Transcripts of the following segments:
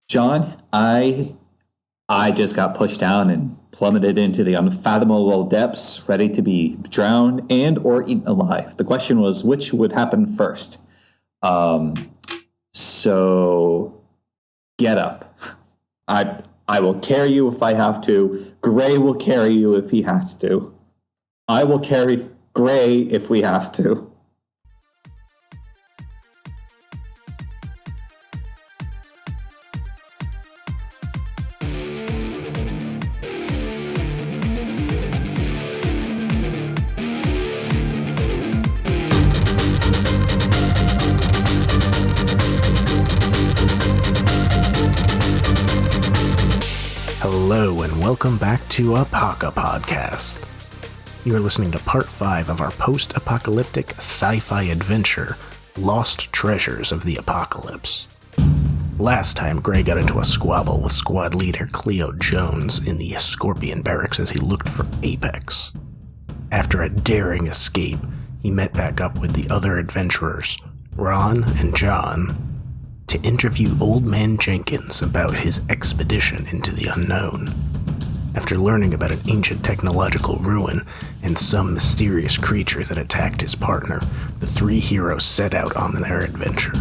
John, I just got pushed down and plummeted into the unfathomable depths, ready to be drowned and or eaten alive. The question was, which would happen first? So get up. I will carry you if I have to. Gray will carry you if he has to. I will carry Gray if we have to. Hello and welcome back to ApocaPodcast. You are listening to part 5 of our post-apocalyptic sci-fi adventure, Lost Treasures of the Apocalypse. Last time, Gray got into a squabble with squad leader Cleo Jones in the Scorpion barracks as he looked for Apex. After a daring escape, he met back up with the other adventurers, Ron and John, to interview Old Man Jenkins about his expedition into the unknown. After learning about an ancient technological ruin and some mysterious creature that attacked his partner, the three heroes set out on their adventure.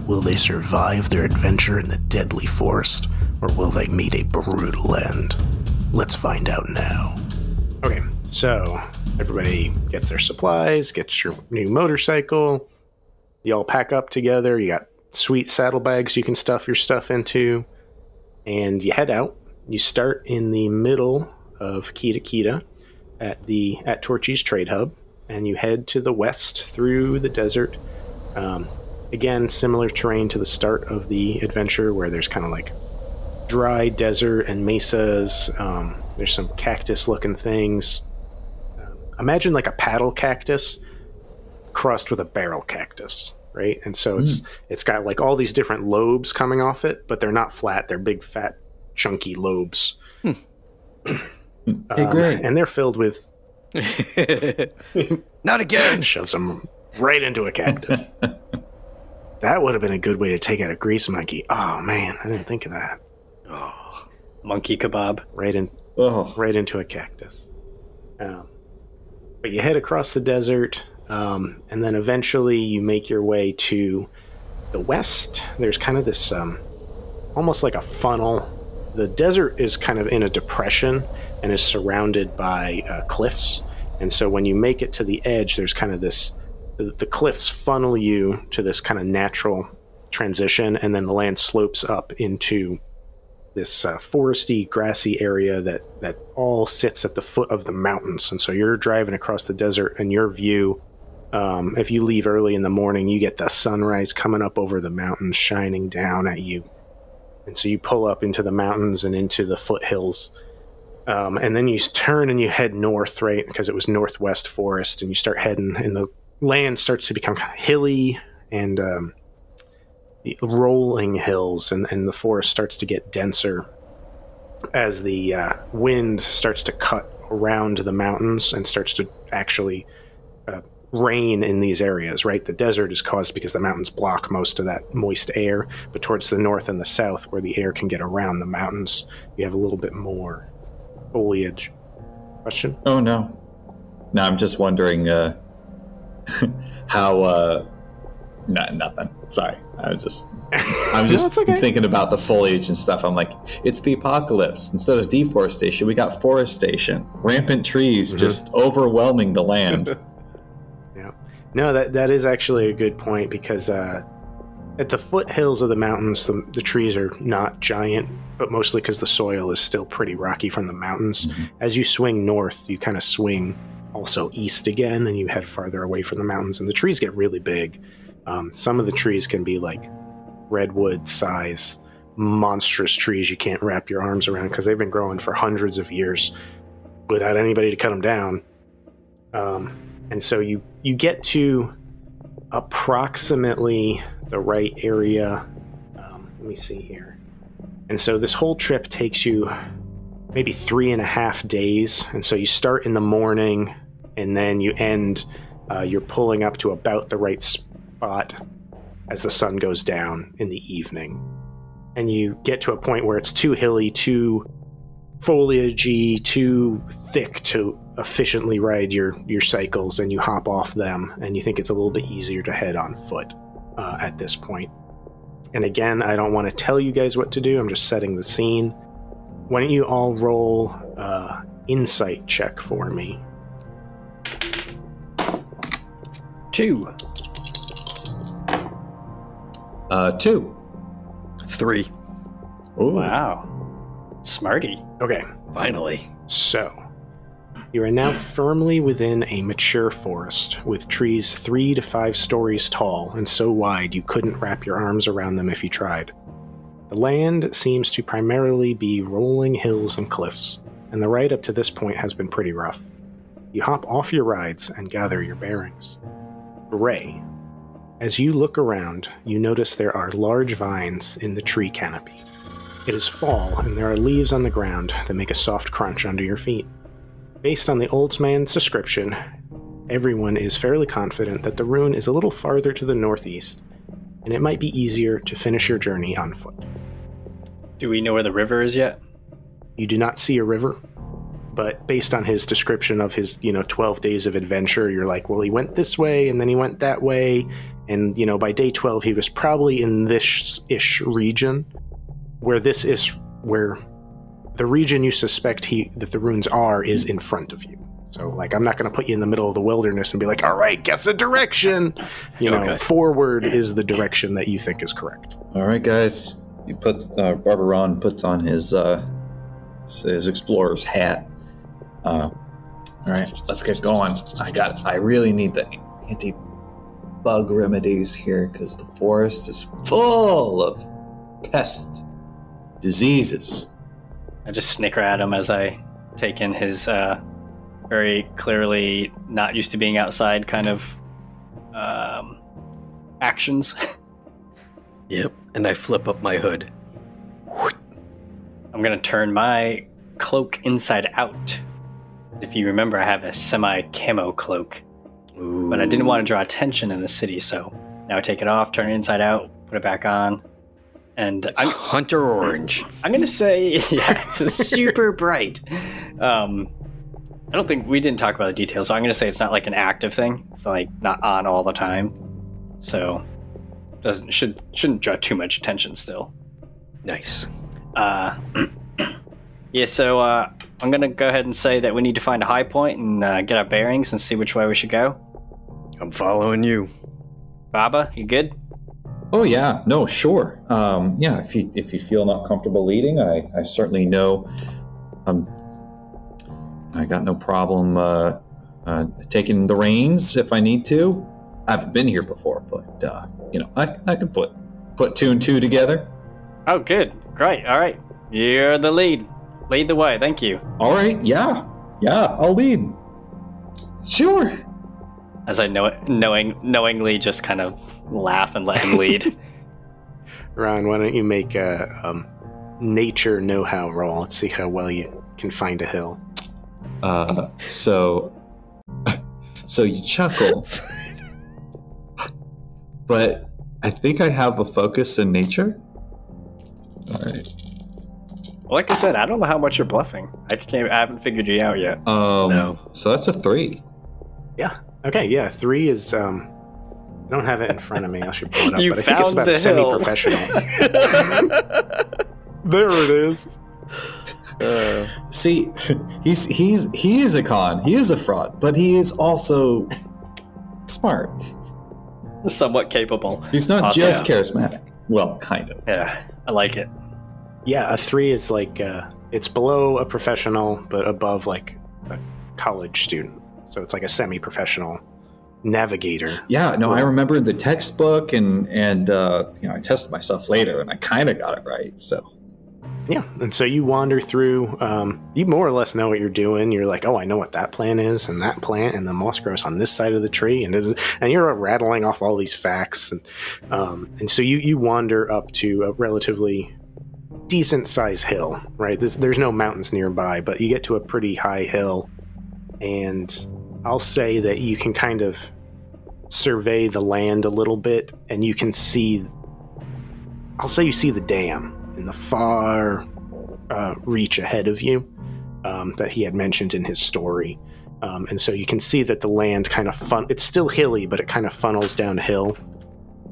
Will they survive their adventure in the deadly forest, or will they meet a brutal end? Let's find out now. Okay, so everybody gets their supplies, gets your new motorcycle, you all pack up together, you got sweet saddlebags you can stuff your stuff into, and you head out. You start in the middle of Kita at Torchy's Trade Hub, and you head to the west through the desert. Again, similar terrain to the start of the adventure, where there's kind of like dry desert and mesas. There's some cactus-looking things. Imagine like a paddle cactus crossed with a barrel cactus. Right, and so it's got like all these different lobes coming off it, but they're not flat. They're big, fat, chunky lobes. Hey, great. And they're filled with... Not again! Shoves them right into a cactus. That would have been a good way to take out a grease monkey. Oh, man, I didn't think of that. Oh, monkey kebab. Right into a cactus. But you head across the desert... and then eventually you make your way to the west. There's kind of this almost like a funnel. The desert is kind of in a depression and is surrounded by cliffs. And so when you make it to the edge, there's kind of this, the cliffs funnel you to this kind of natural transition, and then the land slopes up into this foresty, grassy area that all sits at the foot of the mountains. And so you're driving across the desert, and your view, if you leave early in the morning, you get the sunrise coming up over the mountains, shining down at you. And so you pull up into the mountains and into the foothills. And then you turn and you head north, right? Because it was northwest forest, and you start heading, and the land starts to become kind of hilly and rolling hills, and the forest starts to get denser as the wind starts to cut around the mountains and starts to actually rain in these areas, right? The desert is caused because the mountains block most of that moist air, but towards the north and the south, where the air can get around the mountains, you have a little bit more foliage. Question? Oh, no. No, I'm just wondering how... nothing. Sorry. I'm just okay. Thinking about the foliage and stuff. I'm like, it's the apocalypse. Instead of deforestation, we got forestation. Rampant trees just overwhelming the land. Yeah. No, that is actually a good point, because at the foothills of the mountains, the trees are not giant, but mostly because the soil is still pretty rocky from the mountains. Mm-hmm. As you swing north, you kind of swing also east again, and you head farther away from the mountains, and the trees get really big. Some of the trees can be like redwood size, monstrous trees you can't wrap your arms around, because they've been growing for hundreds of years without anybody to cut them down. And so you get to approximately the right area. Let me see here. And so this whole trip takes you maybe 3.5 days. And so you start in the morning, and then you end, you're pulling up to about the right spot as the sun goes down in the evening. and you get to a point where it's too hilly, too foliagey, too thick to efficiently ride your cycles, and you hop off them, and you think it's a little bit easier to head on foot at this point. And again, I don't want to tell you guys what to do. I'm just setting the scene. Why don't you all roll insight check for me? 2. 2. 3. Ooh. Wow. Smarty. Okay, Finally. so you are now firmly within a mature forest with trees 3 to 5 stories tall and so wide you couldn't wrap your arms around them if you tried. The land seems to primarily be rolling hills and cliffs, and the ride up to this point has been pretty rough. You hop off your rides and gather your bearings. Gray. As you look around, you notice there are large vines in the tree canopy. It is fall, and there are leaves on the ground that make a soft crunch under your feet. Based on the old man's description, everyone is fairly confident that the rune is a little farther to the northeast, and it might be easier to finish your journey on foot. Do we know where the river is yet? You do not see a river, but based on his description of his, 12 days of adventure, you're like, well, he went this way, and then he went that way, and, by day 12, he was probably in this-ish region, where the region you suspect that the runes are is in front of you. So, I'm not going to put you in the middle of the wilderness and be like, all right, guess a direction. Okay. Forward is the direction that you think is correct. All right, guys. He puts Barbaron puts on his explorer's hat. All right, let's get going. I really need the anti-bug remedies here because the forest is full of pests, diseases. I just snicker at him as I take in his very clearly not used to being outside kind of actions. Yep. And I flip up my hood. I'm going to turn my cloak inside out. If you remember, I have a semi-camo cloak. Ooh. But I didn't want to draw attention in the city, so now I take it off, turn it inside out, put it back on. And It's hunter orange. I'm going to say, it's super bright. I don't think we didn't talk about the details, so I'm going to say it's not like an active thing. It's not on all the time. So shouldn't draw too much attention still. Nice. Yeah, so I'm going to go ahead and say that we need to find a high point and get our bearings and see which way we should go. I'm following you. Baba, you good? Oh yeah, no, sure. Yeah, if you feel not comfortable leading, I certainly know. I got no problem taking the reins if I need to. I haven't been here before, but I can put 2 and 2 together. Oh, good. Great. All right. You're the lead. Lead the way. Thank you. All right. Yeah, I'll lead. Sure. As I knowingly just kind of laugh and let him lead. Ron, why don't you make a nature know-how roll? Let's see how well you can find a hill. So you chuckle, but I think I have a focus in nature. All right. Like I said, I don't know how much you're bluffing. I haven't figured you out yet. No. So that's a 3. Yeah. Okay. Yeah. 3 is. I don't have it in front of me. I should pull it up. You but I think it's found about the hill. semi-professional. There it is. See, he is a con. He is a fraud, but he is also smart. Somewhat capable. He's not Awesome. just charismatic. Well, kind of. Yeah, I like it. Yeah, a 3 is it's below a professional, but above a college student. So it's like a semi-professional navigator. Yeah, no, I remember the textbook, and I tested myself later, and I kind of got it right. So. Yeah, and so you wander through, you more or less know what you're doing. You're like, oh, I know what that plant is, and that plant, and the moss grows on this side of the tree, and you're rattling off all these facts. And so you wander up to a relatively decent-sized hill, right? There's no mountains nearby, but you get to a pretty high hill, and I'll say that you can kind of survey the land a little bit, and you can see, I'll say you see the dam. in the far reach ahead of you that he had mentioned in his story. And so you can see that the land kind of it's still hilly, but it kind of funnels downhill.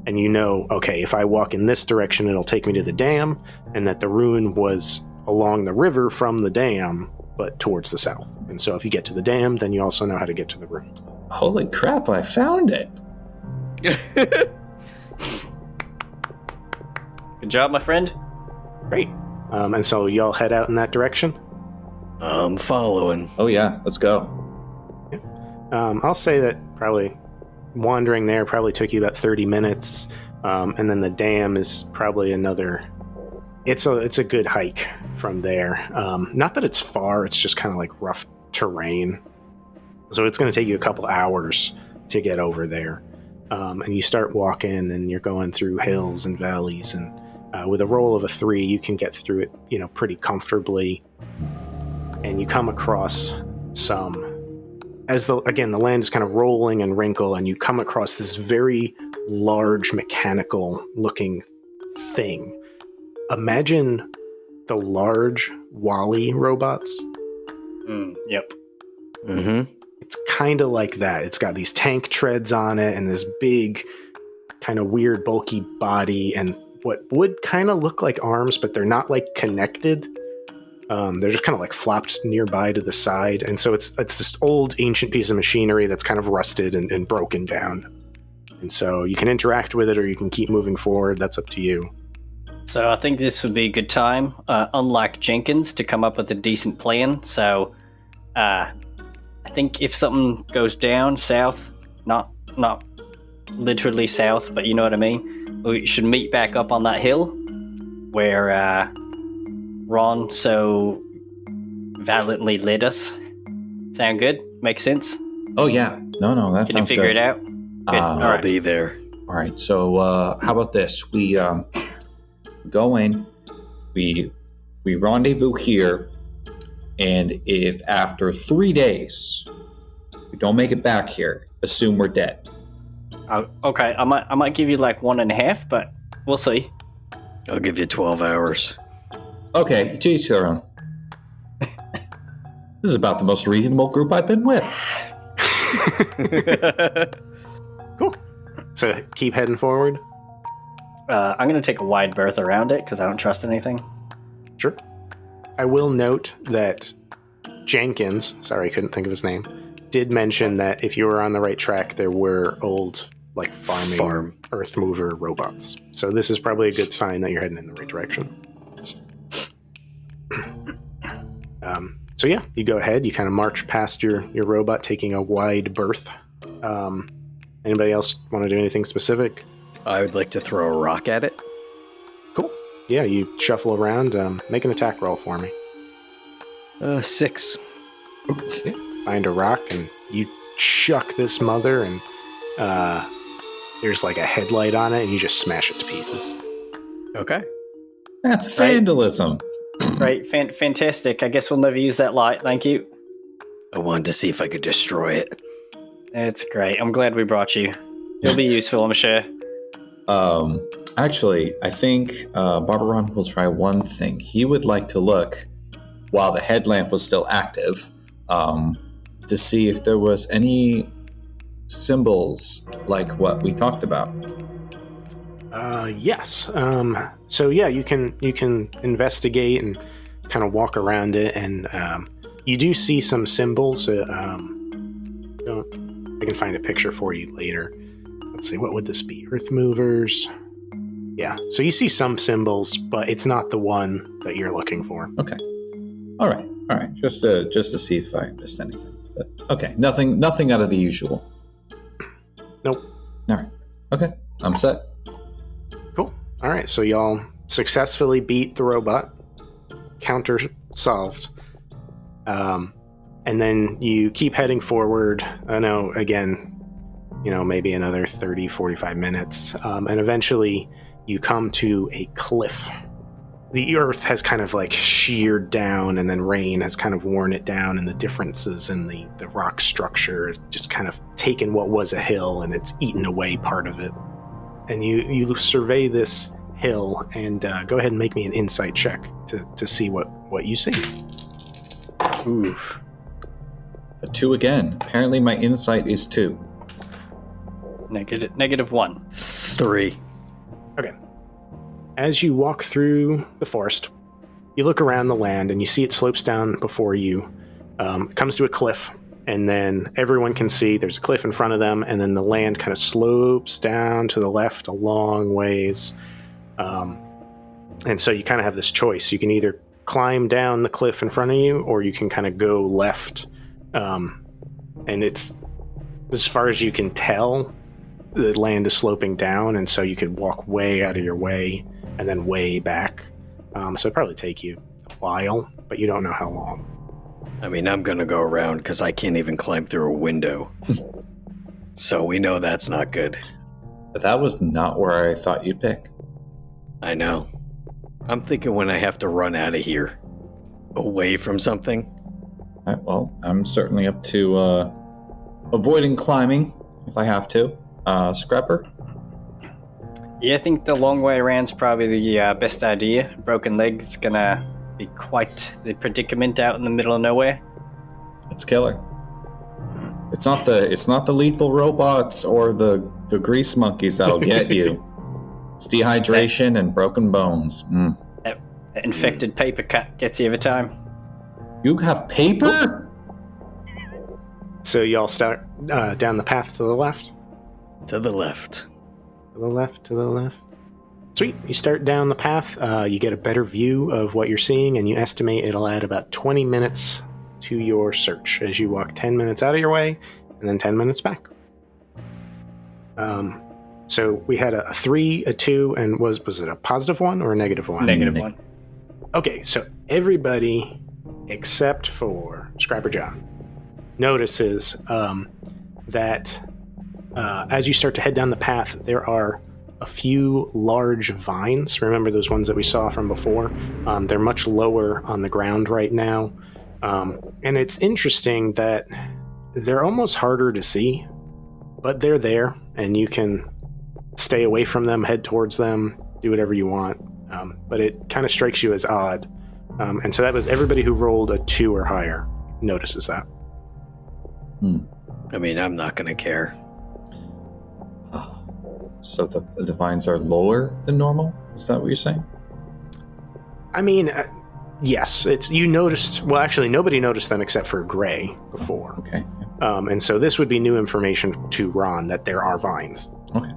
And you know, okay, if I walk in this direction, it'll take me to the dam, and that the ruin was along the river from the dam, but towards the south. And so if you get to the dam, then you also know how to get to the ruin. Holy crap, I found it. Good job, my friend. Great. And so y'all head out in that direction? I'm following. Oh yeah, let's go. I'll say that probably wandering there probably took you about 30 minutes. And then the dam is probably another... It's a good hike from there. Not that it's far, it's just kind of like rough terrain. So it's going to take you a couple hours to get over there. And you start walking and you're going through hills and valleys, and with a roll of a 3, you can get through it, pretty comfortably. And you come across some, the land is kind of rolling and wrinkle, and you come across this very large mechanical looking thing. Imagine the large Wall-E robots. Yep. Mm-hmm. It's kind of like that. It's got these tank treads on it and this big, kind of weird, bulky body, and what would kind of look like arms, but they're not like connected. They're just kind of like flopped nearby to the side. And so it's this old ancient piece of machinery that's kind of rusted and broken down. And so you can interact with it or you can keep moving forward. That's up to you. So I think this would be a good time, unlike Jenkins, to come up with a decent plan. So I think if something goes down south, not literally south, but you know what I mean, we should meet back up on that hill where Ron so valiantly led us. Sound good? Make sense? Oh yeah. No, that Can you sounds figure good. it out? Good. All I'll right. be there. All right, so how about this? We go in, we rendezvous here, and if after 3 days we don't make it back here, assume we're dead. Okay, I might give you like 1.5, but we'll see. I'll give you 12 hours. Okay, to each their own. This is about the most reasonable group I've been with. Cool. So keep heading forward. I'm going to take a wide berth around it because I don't trust anything. Sure. I will note that Jenkins, sorry, I couldn't think of his name, did mention that if you were on the right track, there were old, like, farm earth mover robots. So this is probably a good sign that you're heading in the right direction. So yeah, you go ahead, you kind of march past your robot, taking a wide berth. Anybody else want to do anything specific? I would like to throw a rock at it. Cool. Yeah, you shuffle around, make an attack roll for me. 6. Yeah. Find a rock, and you chuck this mother, and there's like a headlight on it, and you just smash it to pieces. Okay. That's vandalism. Right, fantastic. I guess we'll never use that light. Thank you. I wanted to see if I could destroy it. It's great. I'm glad we brought you. You'll be useful, I'm sure. Actually, I think Barbaron will try one thing. He would like to look, while the headlamp was still active, to see if there was any symbols like what we talked about. Yes. So yeah, you can investigate and kind of walk around it, and you do see some symbols. I can find a picture for you later. Let's see, what would this be? Earth movers. Yeah. So you see some symbols, but it's not the one that you're looking for. Okay. All right. Just to see if I missed anything. But okay, nothing out of the usual. Nope. All right. Okay, I'm set. Cool. All right. So y'all successfully beat the robot. Counter solved. And then you keep heading forward. I know, again, maybe another 30, 45 minutes. And eventually you come to a cliff. The earth has kind of like sheared down, and then rain has kind of worn it down, and the differences in the rock structure has just kind of taken what was a hill and it's eaten away part of it. And you survey this hill, and go ahead and make me an insight check to see what you see. Oof. A 2 again. Apparently my insight is 2. -1. 3. Okay. As you walk through the forest, you look around the land and you see it slopes down before you. It comes to a cliff, and then everyone can see there's a cliff in front of them, and then the land kind of slopes down to the left a long ways. And so you kind of have this choice. You can either climb down the cliff in front of you, or you can kind of go left. And it's, as far as you can tell, the land is sloping down, and so you could walk way out of your way and then way back. So it'd probably take you a while, but you don't know how long. I mean, I'm gonna go around because I can't even climb through a window. So we know that's not good. That was not where I thought you'd pick. I know. I'm thinking when I have to run out of here. Away from something. All right, well, I'm certainly up to avoiding climbing if I have to. Scrapper? Yeah, I think the long way around's probably the best idea. Broken leg's gonna be quite the predicament out in the middle of nowhere. It's killer. It's not the lethal robots or the grease monkeys that'll get you. It's dehydration and broken bones. That infected paper cut gets you every time. You have paper? So y'all start down the path to the left? To the left. To the left, to the left. Sweet. You start down the path. You get a better view of what you're seeing, and you estimate it'll add about 20 minutes to your search as you walk 10 minutes out of your way and then 10 minutes back. So we had a 3, a 2, and was it a positive 1 or a negative 1? -1. Okay, so everybody except for Scrapper John notices that as you start to head down the path, there are a few large vines. Remember those ones that we saw from before? They're much lower on the ground right now. And it's interesting that they're almost harder to see, but they're there, and you can stay away from them, head towards them, do whatever you want. But it kind of strikes you as odd. And so that was everybody who rolled a 2 or higher notices that. I mean, I'm not going to care. So the vines are lower than normal? Is that what you're saying? I mean, yes. You noticed... Well, actually, nobody noticed them except for Gray before. Okay. And so this would be new information to Ron, that there are vines. Okay.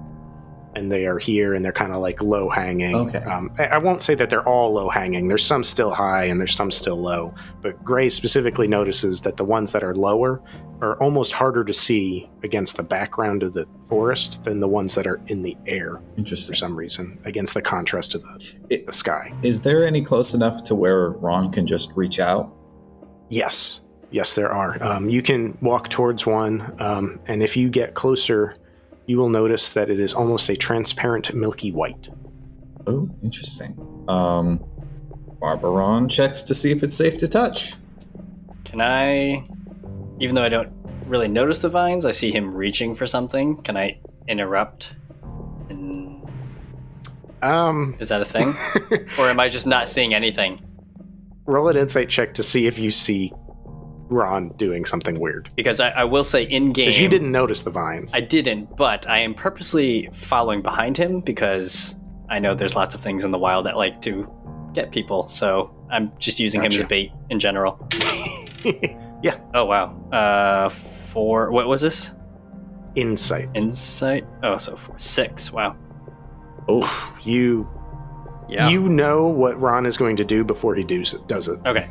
And they are here, and they're kind of like low-hanging. Okay. I won't say that they're all low-hanging. There's some still high, and there's some still low. But Gray specifically notices that the ones that are lower are almost harder to see against the background of the forest than the ones that are in the air. Interesting. For some reason, against the contrast of the sky. Is there any close enough to where Ron can just reach out? Yes. Yes, there are. You can walk towards one, and if you get closer, you will notice that it is almost a transparent milky white. Oh, interesting. Barbaron checks to see if it's safe to touch. Can I, even though I don't really notice the vines, I see him reaching for something. Can I interrupt? Is that a thing? Or am I just not seeing anything? Roll an insight check to see if you see Ron doing something weird. Because I will say in-game... Because you didn't notice the vines. I didn't, but I am purposely following behind him because I know there's lots of things in the wild that like to get people, so I'm just using him as a bait in general. Yeah. Oh, wow. 4... What was this? Insight. Insight? Oh, so 4. 6. Wow. Oh, you know what Ron is going to do before he does it. Okay.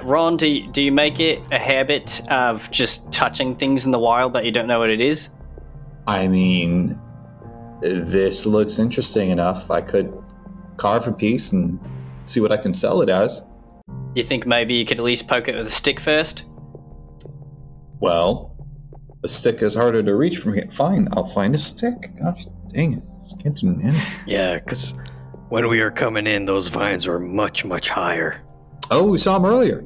Ron, do you make it a habit of just touching things in the wild that you don't know what it is? I mean, this looks interesting enough. I could carve a piece and see what I can sell it as. You think maybe you could at least poke it with a stick first? Well, a stick is harder to reach from here. Fine, I'll find a stick. Gosh, dang it. Just can't do anything. Yeah, because when we were coming in, those vines were much, much higher. Oh, we saw him earlier.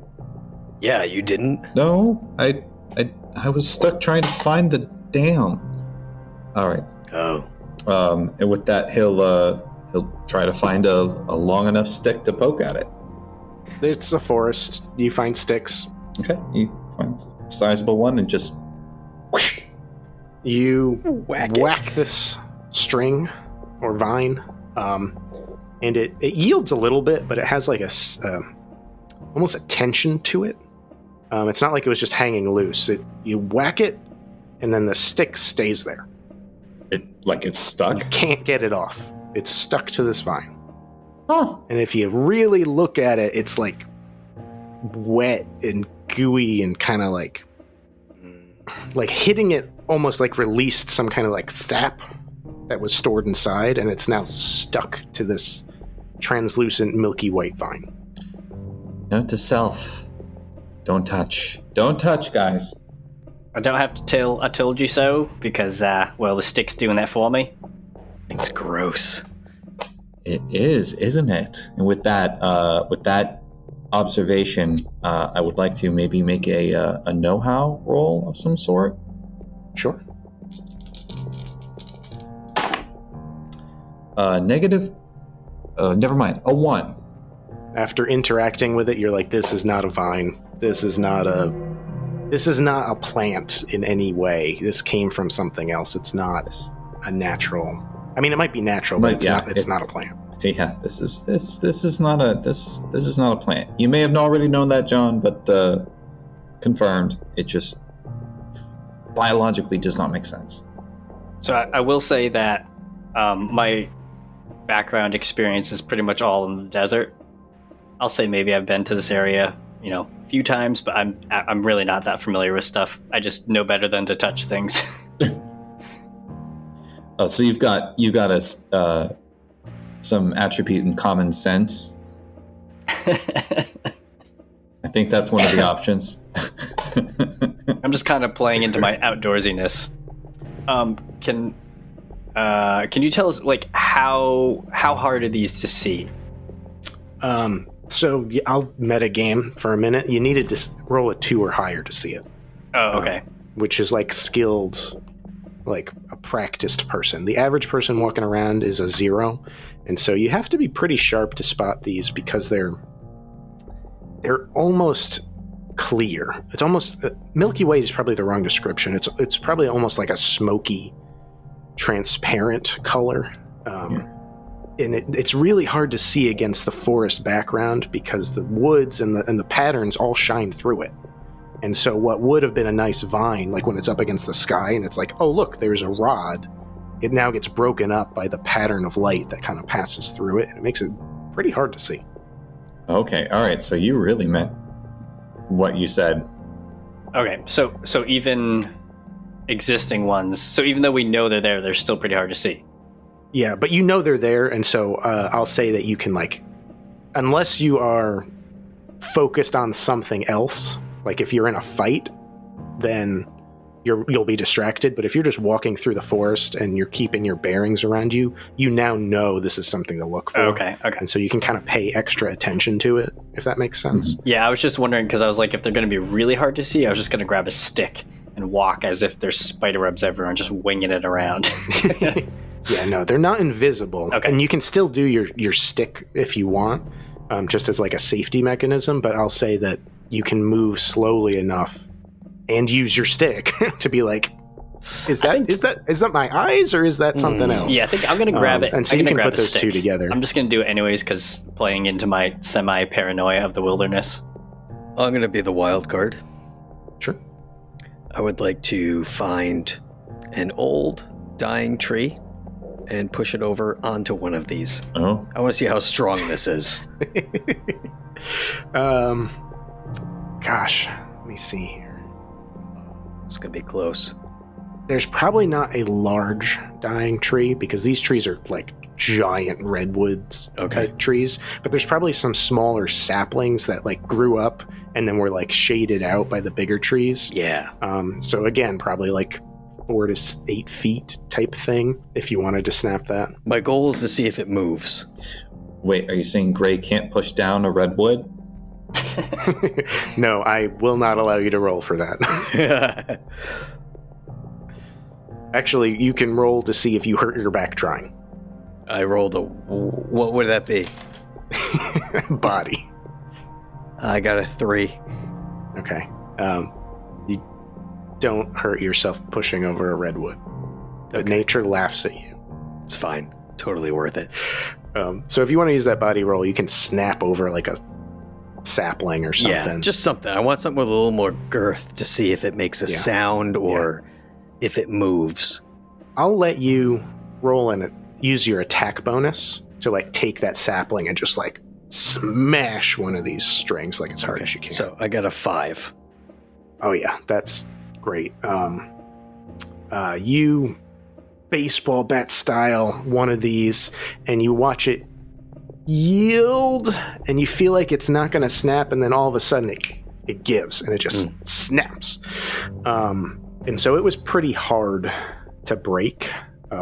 Yeah, you didn't? No, I was stuck trying to find the dam. All right. Oh. And with that, he'll he'll try to find a long enough stick to poke at it. It's a forest. You find sticks. Okay, you find a sizable one and just whoosh. You whack this string or vine, and it yields a little bit, but it has like almost a tension to it. It's not like it was just hanging loose. You whack it, and then the stick stays there. It's stuck? You can't get it off. It's stuck to this vine. Huh. And if you really look at it, it's like wet and gooey and kind of like hitting it almost like released some kind of like sap that was stored inside, and it's now stuck to this translucent milky white vine. Note to self. Don't touch. Don't touch, guys. I don't have to tell I told you so, because, the stick's doing that for me. It's gross. It is, isn't it? And with that observation, I would like to maybe make a know-how roll of some sort. Sure. Never mind. A 1. After interacting with it, you're like, this is not a vine. This is not a plant in any way. This came from something else. It's not a natural. I mean, it might be natural, but it's not a plant. Yeah, this is not a plant. You may have already known that, John, but confirmed. It just biologically does not make sense. So I will say that my background experience is pretty much all in the desert. I'll say maybe I've been to this area, a few times, but I'm really not that familiar with stuff. I just know better than to touch things. Oh, so you've got some attribute in common sense. I think that's one of the options. I'm just kind of playing into my outdoorsiness. Can you tell us how hard are these to see? So I'll metagame for a minute. You needed to roll a 2 or higher to see it. Oh, okay. Which is skilled, like a practiced person. The average person walking around is a 0, and so you have to be pretty sharp to spot these because they're almost clear. It's almost Milky Way is probably the wrong description. It's probably almost like a smoky, transparent color. And it's really hard to see against the forest background because the woods and the patterns all shine through it. And so what would have been a nice vine, like when it's up against the sky and it's like, oh, look, there's a rod, it now gets broken up by the pattern of light that kind of passes through it, and it makes it pretty hard to see. Okay, all right, so you really meant what you said. Okay, so even existing ones, so even though we know they're there, they're still pretty hard to see. Yeah, but you know they're there, and so I'll say that you can, unless you are focused on something else, like if you're in a fight, then you'll be distracted. But if you're just walking through the forest and you're keeping your bearings around you, you now know this is something to look for. Okay. And so you can kind of pay extra attention to it, if that makes sense. Mm-hmm. Yeah, I was just wondering, because I was like, if they're going to be really hard to see, I was just going to grab a stick and walk as if there's spider webs everywhere and just winging it around. Yeah, no, they're not invisible. Okay. And you can still do your stick if you want, just as a safety mechanism, but I'll say that you can move slowly enough and use your stick to be like, is that my eyes or is that something else? Yeah, I think I'm going to grab it. And so you can put those two together. I'm just going to do it anyways because playing into my semi-paranoia of the wilderness. I'm going to be the wild card. Sure. I would like to find an old dying tree and push it over onto one of these. Oh. I want to see how strong this is. Gosh, let me see here. It's going to be close. There's probably not a large dying tree because these trees are giant redwoods type trees, but there's probably some smaller saplings that grew up and then were shaded out by the bigger trees. Yeah. So again, probably 4 to 8 feet type thing if you wanted to snap that. My goal is to see if it moves. Wait, are you saying Gray can't push down a redwood? No, I will not allow you to roll for that. Actually, you can roll to see if you hurt your back trying. I rolled what would that be? Body. I got a 3. Okay. You don't hurt yourself pushing over a redwood. But nature laughs at you. It's fine. Totally worth it. So if you want to use that body roll, you can snap over like a sapling or something. Yeah, just something. I want something with a little more girth to see if it makes a sound or if it moves. I'll let you roll and use your attack bonus to like take that sapling and just like smash one of these strings like as hard as you can. So I got a 5. Oh yeah, that's great. You baseball bat style one of these and you watch it yield and you feel like it's not going to snap, and then all of a sudden it gives and it just snaps. And so it was pretty hard to break.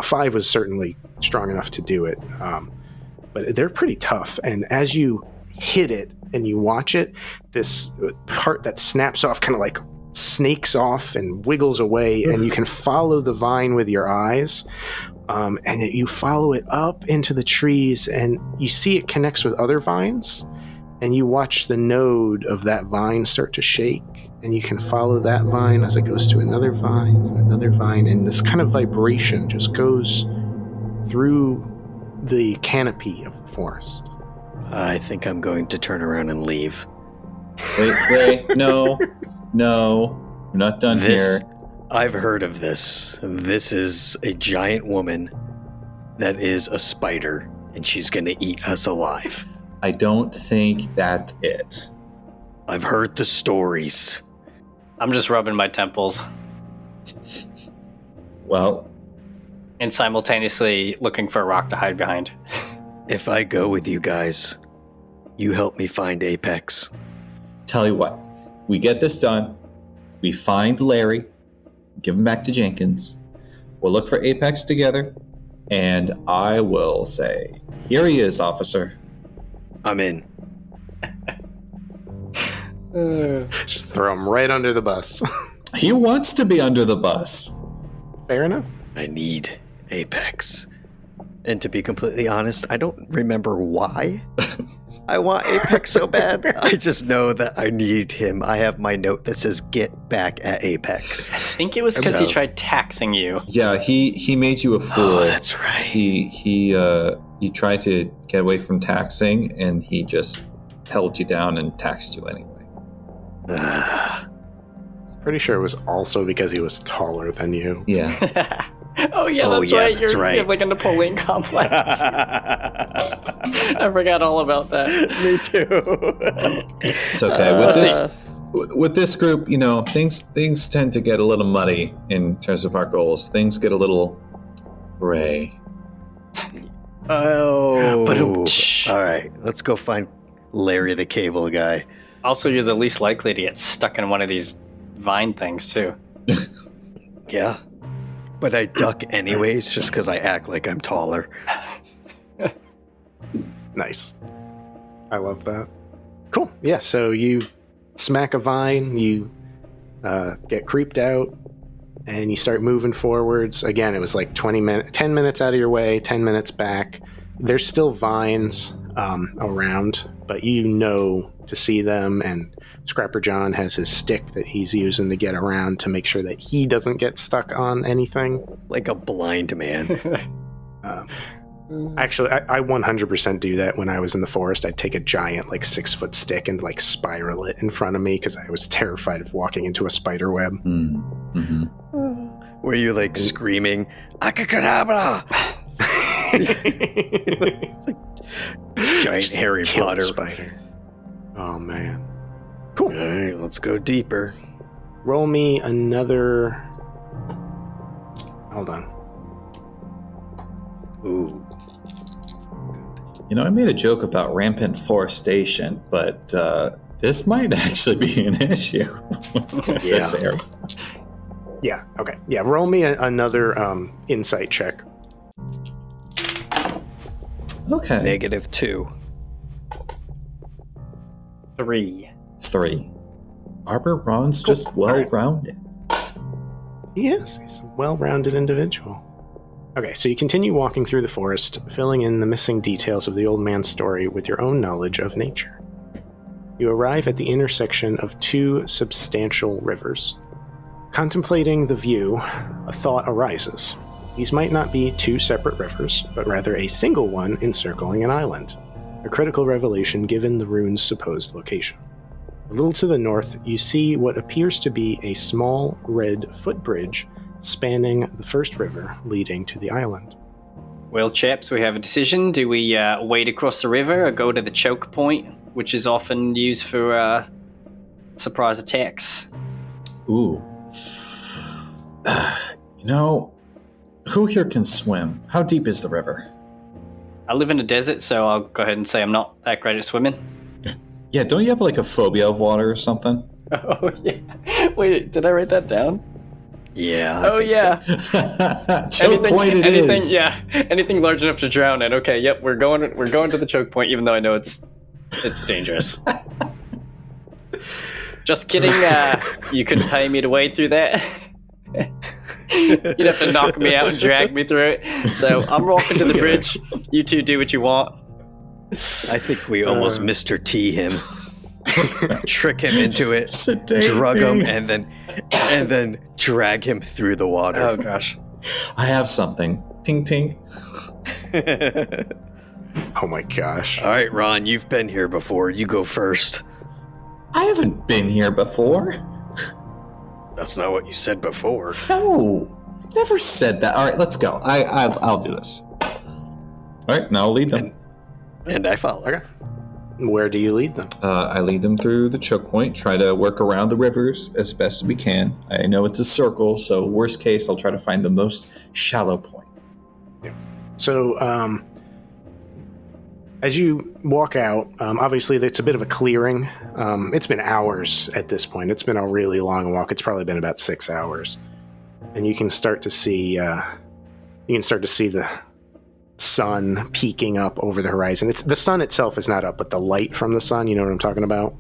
5 was certainly strong enough to do it, but they're pretty tough. And as you hit it and you watch it, this part that snaps off kind of like snakes off and wiggles away, and you can follow the vine with your eyes, and you follow it up into the trees, and you see it connects with other vines, and you watch the node of that vine start to shake, and you can follow that vine as it goes to another vine and another vine, and this kind of vibration just goes through the canopy of the forest. I think I'm going to turn around and leave. Wait, no, we're not done here. I've heard of this. This is a giant woman that is a spider, and she's going to eat us alive. I don't think that's it. I've heard the stories. I'm just rubbing my temples. Well, and simultaneously looking for a rock to hide behind. If I go with you guys, you help me find Apex. tell you what, we get this done. We find Larry, give him back to Jenkins. We'll look for Apex together, and I will say, here he is, officer. I'm in. Just throw him right under the bus. He wants to be under the bus. Fair enough. I need Apex. And to be completely honest, I don't remember why I want Apex so bad. I just know that I need him. I have my note that says, get back at Apex. I think it was because he tried taxing you. Yeah, he made you a fool. Oh, that's right. He tried to get away from taxing, and he just held you down and taxed you anyway. Pretty sure it was also because he was taller than you. Yeah. Oh yeah, that's right. You have like a Napoleon complex. I forgot all about that. Me too. It's okay. With this group, you know, things tend to get a little muddy in terms of our goals. Things get a little gray. Oh. All right, let's go find Larry the Cable Guy. Also, you're the least likely to get stuck in one of these vine things too. Yeah. But I duck anyways, just because I act like I'm taller. Nice. I love that. Cool. Yeah, so you smack a vine, you get creeped out, and you start moving forwards. Again, it was like 10 minutes out of your way, 10 minutes back. There's still vines around, but you know to see them, and Scrapper John has his stick that he's using to get around to make sure that he doesn't get stuck on anything. Like a blind man. Actually, I 100% do that when I was in the forest. I'd take a giant, 6-foot stick and, spiral it in front of me because I was terrified of walking into a spider web. Mm-hmm. Were you, screaming, ApocaPodcast? Giant Harry Potter spider. Oh, man. Cool. All right, let's go deeper. Roll me another... Hold on. Ooh. You know, I made a joke about rampant forestation, but this might actually be an issue. This area. Yeah, okay. Yeah, roll me another insight check. Okay. -2. 3. Arbor Ron's just well-rounded. He is. He's a well-rounded individual. Okay, so you continue walking through the forest, filling in the missing details of the old man's story with your own knowledge of nature. You arrive at the intersection of two substantial rivers. Contemplating the view, a thought arises. These might not be two separate rivers, but rather a single one encircling an island. A critical revelation given the rune's supposed location. A little to the north, you see what appears to be a small red footbridge spanning the first river leading to the island. Well, chaps, we have a decision. Do we wade across the river or go to the choke point, which is often used for surprise attacks? Ooh. Who here can swim? How deep is the river? I live in a desert, so I'll go ahead and say I'm not that great at swimming. Yeah, don't you have like a phobia of water or something? Oh, yeah. Wait, did I write that down? Yeah. Oh, yeah. Choke point it is. Yeah, anything large enough to drown in. Okay, yep, we're going to the choke point, even though I know it's dangerous. Just kidding. You couldn't pay me to wade through that. You'd have to knock me out and drag me through it. So I'm walking to the bridge. You two do what you want. I think we almost Mr. T him. Trick him into it, Sedate drug him, me. and then drag him through the water. Oh gosh. I have something. Ting ting. Oh my gosh. All right, Ron, you've been here before. You go first. I haven't been here before. That's not what you said before. No, never said that. All right, let's go. I'll do this. All right, now I'll lead them. And I follow. Okay. Where do you lead them? I lead them through the choke point, try to work around the rivers as best as we can. I know it's a circle, so worst case, I'll try to find the most shallow point. So, as you walk out, obviously it's a bit of a clearing. It's been hours at this point. It's been a really long walk. It's probably been about 6 hours, and you can start to see the sun peeking up over the horizon. The sun itself is not up, but the light from the sun. You know what I'm talking about?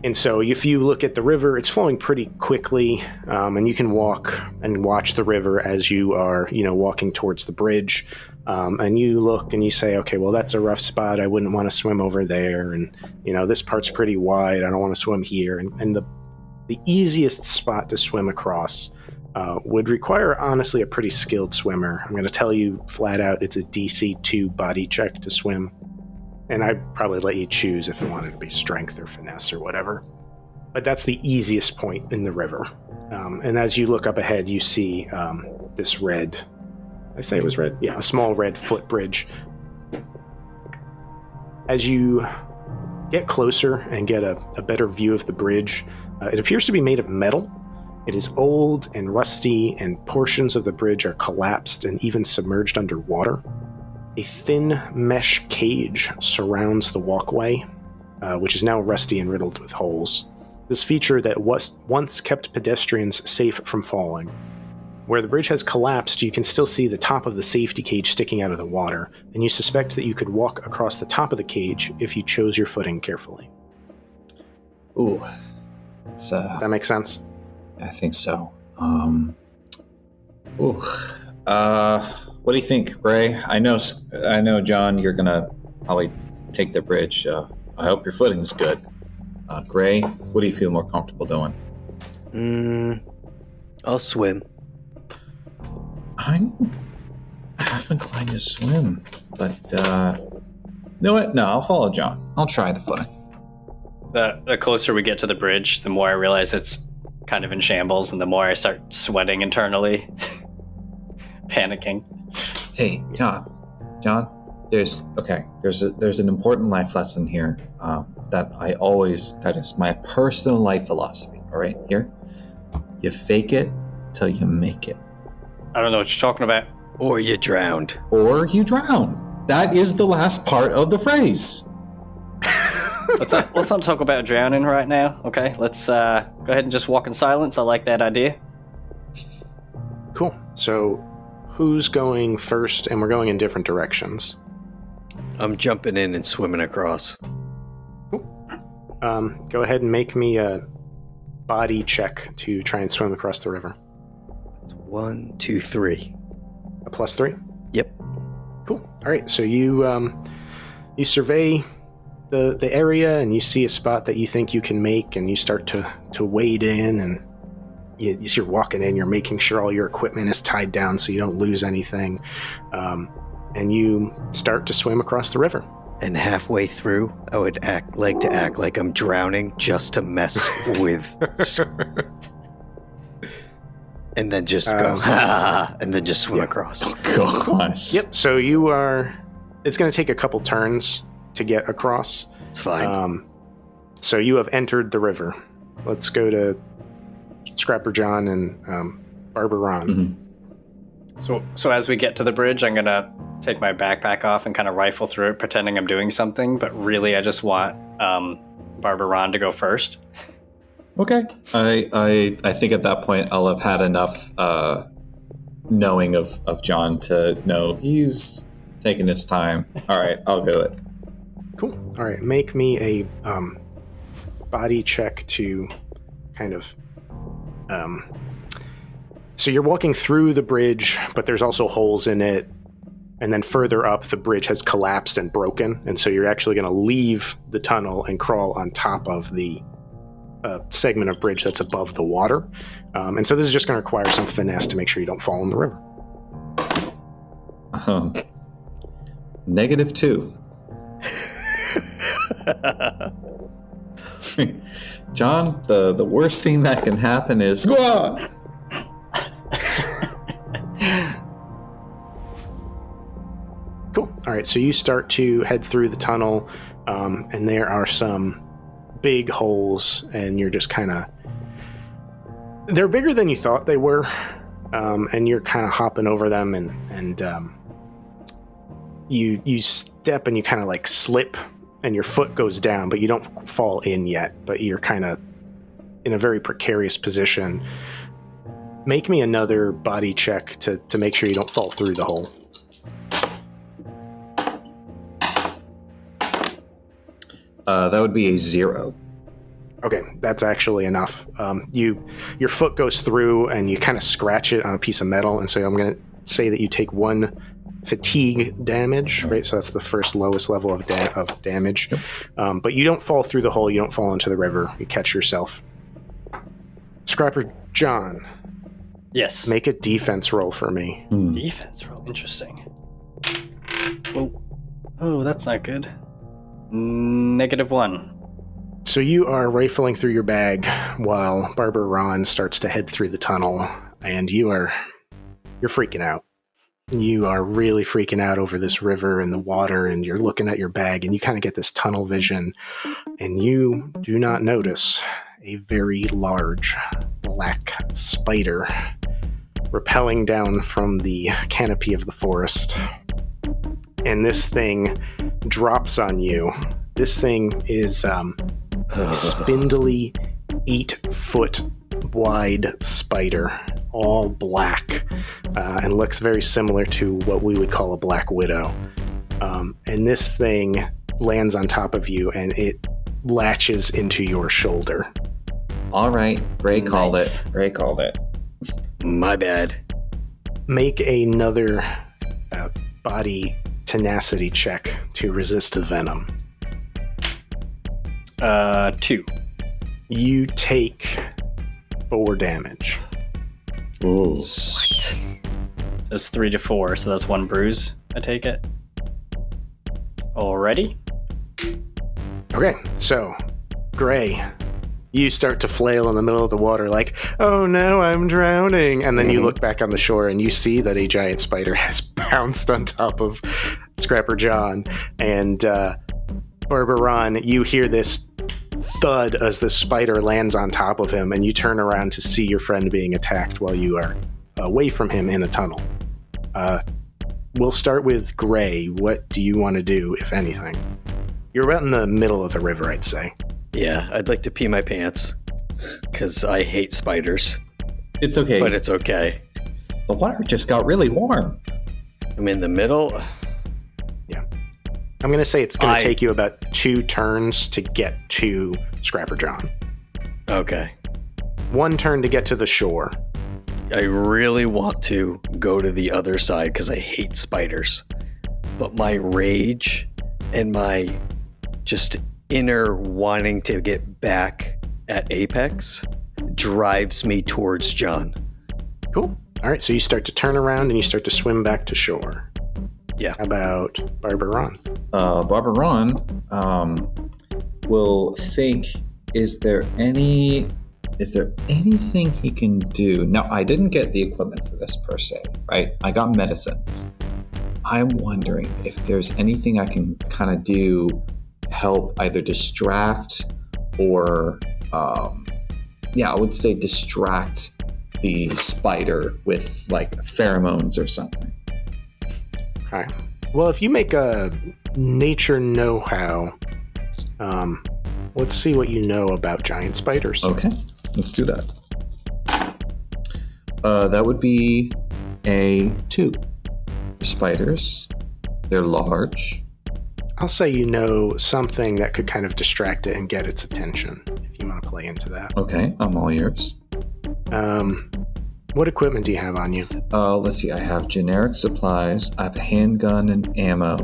And so if you look at the river, it's flowing pretty quickly, and you can walk and watch the river as you are, walking towards the bridge. And you look and you say, okay, well, that's a rough spot. I wouldn't want to swim over there. And, this part's pretty wide. I don't want to swim here. And the easiest spot to swim across would require, honestly, a pretty skilled swimmer. I'm going to tell you flat out, it's a DC 2 body check to swim. And I'd probably let you choose if it wanted to be strength or finesse or whatever. But that's the easiest point in the river. And as you look up ahead, you see this red... Did I say it was red? Yeah, a small red footbridge. As you get closer and get a better view of the bridge, it appears to be made of metal. It is old and rusty, and portions of the bridge are collapsed and even submerged underwater. A thin mesh cage surrounds the walkway, which is now rusty and riddled with holes. This feature that once kept pedestrians safe from falling. Where the bridge has collapsed, you can still see the top of the safety cage sticking out of the water, and you suspect that you could walk across the top of the cage if you chose your footing carefully. Ooh. That makes sense? I think so. What do you think, Gray? I know, John, you're gonna probably take the bridge. I hope your footing's good. Gray, what do you feel more comfortable doing? I'll swim. I'm half inclined to swim, but you know what? No, I'll follow John. I'll try the footing. The closer we get to the bridge, the more I realize it's kind of in shambles, and the more I start sweating internally, panicking. Hey, John. There's an important life lesson here that is my personal life philosophy. All right, here, you fake it till you make it. I don't know what you're talking about. Or you drowned. Or you drown. That is the last part of the phrase. Let's not talk about drowning right now, okay? Let's go ahead and just walk in silence. I like that idea. Cool. So, who's going first? And we're going in different directions. I'm jumping in and swimming across. Cool. Go ahead and make me a body check to try and swim across the river. 1, 2, 3. A +3? Yep. Cool. All right, so you survey the area, and you see a spot that you think you can make, and you start to wade in, and you're walking in, you're making sure all your equipment is tied down so you don't lose anything, and you start to swim across the river. And halfway through, I would act like I'm drowning just to mess with... and then just go, and then just swim across. Oh, gosh. Yep, so it's going to take a couple turns to get across. It's fine. So you have entered the river. Let's go to Scrapper John and Barber Ron. Mm-hmm. So as we get to the bridge, I'm gonna take my backpack off and kind of rifle through it, pretending I'm doing something. But really, I just want Barber Ron to go first. Okay. I think at that point I'll have had enough knowing of John to know he's taking his time. All right, I'll do it. Cool. All right, make me a body check to kind of... So you're walking through the bridge, but there's also holes in it. And then further up, the bridge has collapsed and broken. And so you're actually going to leave the tunnel and crawl on top of the segment of bridge that's above the water. And so this is just going to require some finesse to make sure you don't fall in the river. -2. John, the worst thing that can happen is... Squad! Cool. All right, so you start to head through the tunnel, and there are some big holes, and you're just kind of... They're bigger than you thought they were, and you're kind of hopping over them, and you step and you kind of like slip, and your foot goes down, but you don't fall in yet, but you're kind of in a very precarious position. Make me another body check to make sure you don't fall through the hole. That would be a 0. Okay, that's actually enough. Your foot goes through and you kind of scratch it on a piece of metal, and so I'm going to say that you take 1 fatigue damage, right? So that's the first lowest level of damage. But you don't fall through the hole, you don't fall into the river, you catch yourself. Scrapper John. Yes. Make a defense roll for me. Defense roll. Interesting. Oh, that's not good. -1. So you are rifling through your bag while Barber Ron starts to head through the tunnel, and you're freaking out. You are really freaking out over this river and the water, and you're looking at your bag, and you kind of get this tunnel vision, and you do not notice a very large black spider rappelling down from the canopy of the forest. And this thing drops on you. This thing is spindly, 8-foot wide spider, all black, and looks very similar to what we would call a black widow. And this thing lands on top of you, and it latches into your shoulder. All right, Gray called Nice. it. Gray called it. My bad. Make another body tenacity check to resist the venom. 2. You take 4 damage. Ooh. What? That's 3 to 4, so that's 1 bruise. I take it. Already? Okay, so Gray, you start to flail in the middle of the water like, oh no, I'm drowning. And then you look back on the shore and you see that a giant spider has pounced on top of Scrapper John. And Barber Ron, you hear this thud as the spider lands on top of him, and you turn around to see your friend being attacked while you are away from him in a tunnel. We'll start with Gray. What do you want to do, if anything? You're about in the middle of the river, I'd say. Yeah, I'd like to pee my pants, because I hate spiders, It's okay. but it's okay. The water just got really warm. I'm in the middle. Yeah. I'm going to say it's going to take you about 2 turns to get to Scrapper John. Okay. 1 turn to get to the shore. I really want to go to the other side because I hate spiders. But my rage and my just inner wanting to get back at Apex drives me towards John. Cool. All right, so you start to turn around and you start to swim back to shore. Yeah. How about Barbaron? Barbaron will think, is there anything he can do? Now, I didn't get the equipment for this per se, right? I got medicines. I'm wondering if there's anything I can kind of do to help either distract or, I would say distract the spider with like pheromones or something. Okay. Well, if you make a nature know-how, let's see what you know about giant spiders. Okay, let's do that. That would be a 2. Spiders, they're large. I'll say you know something that could kind of distract it and get its attention, if you want to play into that. Okay, I'm all ears. What equipment do you have on you? Let's see, I have generic supplies, I have a handgun and ammo.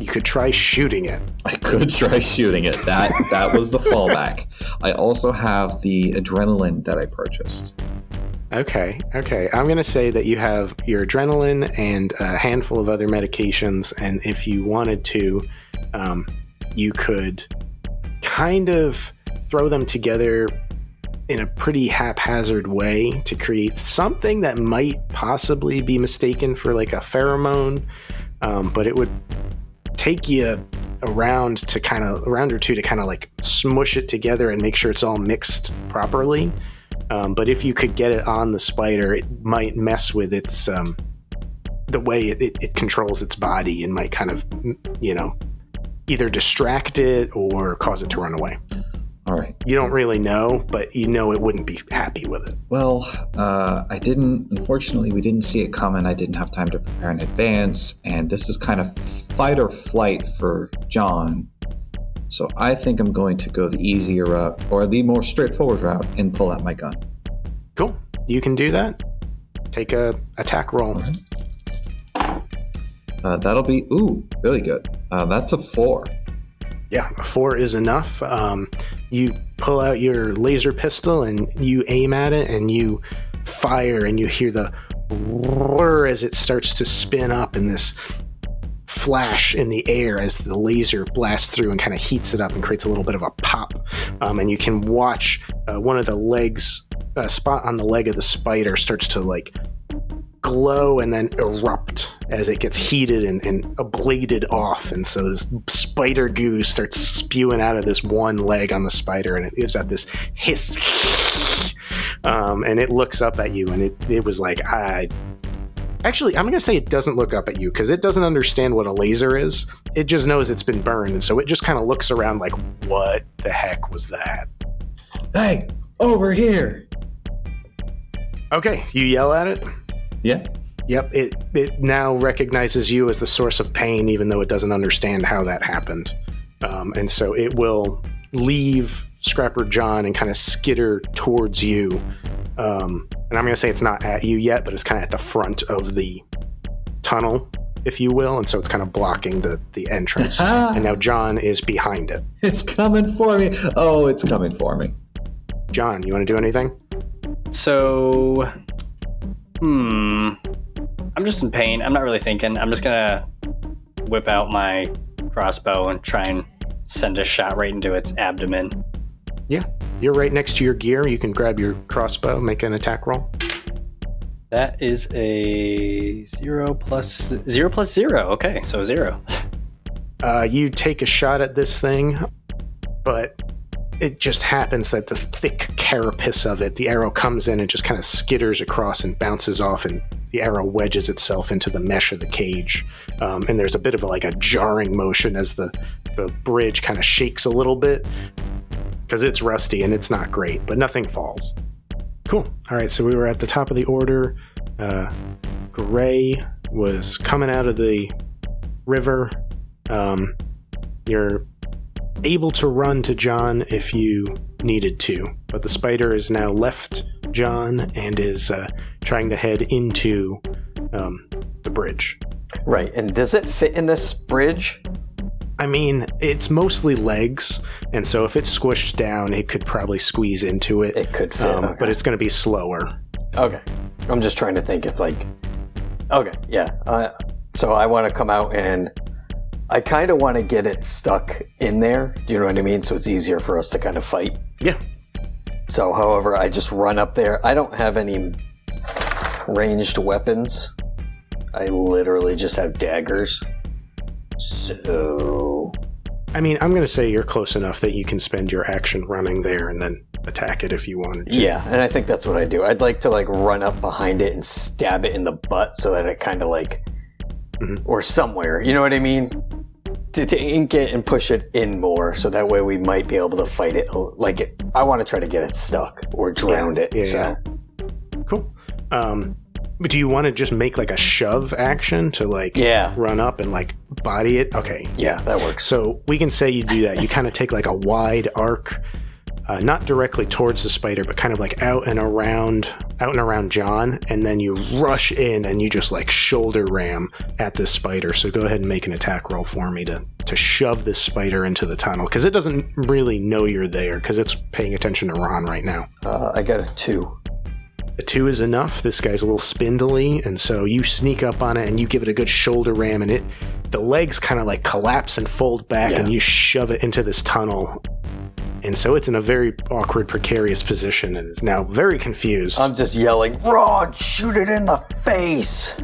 You could try shooting it. I could try shooting it. That was the fallback. I also have the adrenaline that I purchased. Okay. I'm going to say that you have your adrenaline and a handful of other medications, and if you wanted to, you could kind of throw them together in a pretty haphazard way to create something that might possibly be mistaken for like a pheromone, but it would take you a round or two to kind of like smush it together and make sure it's all mixed properly. But if you could get it on the spider, it might mess with its the way it controls its body and might kind of, either distract it or cause it to run away. All right. You don't really know, but you know it wouldn't be happy with it. Well, unfortunately, we didn't see it coming. I didn't have time to prepare in advance, and this is kind of fight or flight for John. So I think I'm going to go the easier route, or the more straightforward route, and pull out my gun. Cool. You can do that. Take a attack roll. Right. That'll be, really good. That's a 4. Yeah, a 4 is enough. You pull out your laser pistol and you aim at it and you fire and you hear the whir as it starts to spin up in this flash in the air as the laser blasts through and kind of heats it up and creates a little bit of a pop. And you can watch one of the legs, spot on the leg of the spider starts to like glow and then erupt as it gets heated and ablated off. And so this spider goo starts spewing out of this one leg on the spider, and it gives out this hiss. And it looks up at you, and it was like, Actually, I'm going to say it doesn't look up at you because it doesn't understand what a laser is. It just knows it's been burned, and so it just kind of looks around like, what the heck was that? Hey, over here! Okay, you yell at it? Yeah. Yep, it now recognizes you as the source of pain, even though it doesn't understand how that happened. And so it will leave Scrapper John and kind of skitter towards you. And I'm going to say it's not at you yet, but it's kind of at the front of the tunnel, if you will. And so it's kind of blocking the entrance. And now John is behind it. It's coming for me. Oh, it's coming for me. John, you want to do anything? So, I'm just in pain. I'm not really thinking. I'm just gonna whip out my crossbow and try and send a shot right into its abdomen. Yeah, you're right next to your gear. You can grab your crossbow, make an attack roll. That is a 0 plus 0 plus 0. Okay, so 0. You take a shot at this thing, but it just happens that the thick carapace of it, the arrow comes in and just kind of skitters across and bounces off, and the arrow wedges itself into the mesh of the cage. And there's a bit of a jarring motion as the bridge kind of shakes a little bit because it's rusty and it's not great, but nothing falls. Cool. All right, so we were at the top of the order. Gray was coming out of the river. You're able to run to John if you needed to, but the spider has now left John and is trying to head into the bridge. Right, and does it fit in this bridge? I mean, it's mostly legs, and so if it's squished down, it could probably squeeze into it. It could fit, okay. But it's going to be slower. Okay. I'm just trying to think if, like... Okay, yeah. So I want to come out and... I kind of want to get it stuck in there. Do you know what I mean? So it's easier for us to kind of fight. Yeah. So, however, I just run up there. I don't have any ranged weapons. I literally just have daggers. So... I mean, I'm going to say you're close enough that you can spend your action running there and then attack it if you wanted to. Yeah, and I think that's what I do. I'd like to, like, run up behind it and stab it in the butt so that it kind of, like... Mm-hmm. Or somewhere, you know what I mean? To ink it and push it in more, so that way we might be able to fight it. Like it, I want to try to get it stuck or drown it. Yeah, so. Yeah. Cool. But do you want to just make like a shove action to like run up and like body it? Okay. Yeah, that works. So we can say you do that. You kind of take like a wide arc, not directly towards the spider, but kind of like out and around John, and then you rush in and you just like shoulder ram at this spider. So go ahead and make an attack roll for me to shove this spider into the tunnel, because it doesn't really know you're there because it's paying attention to Ron right now. I got a 2. A 2 is enough. This guy's a little spindly, and so you sneak up on it and you give it a good shoulder ram, and the legs kind of like collapse and fold back, and you shove it into this tunnel. And so it's in a very awkward, precarious position, and is now very confused. I'm just yelling, Ron, shoot it in the face!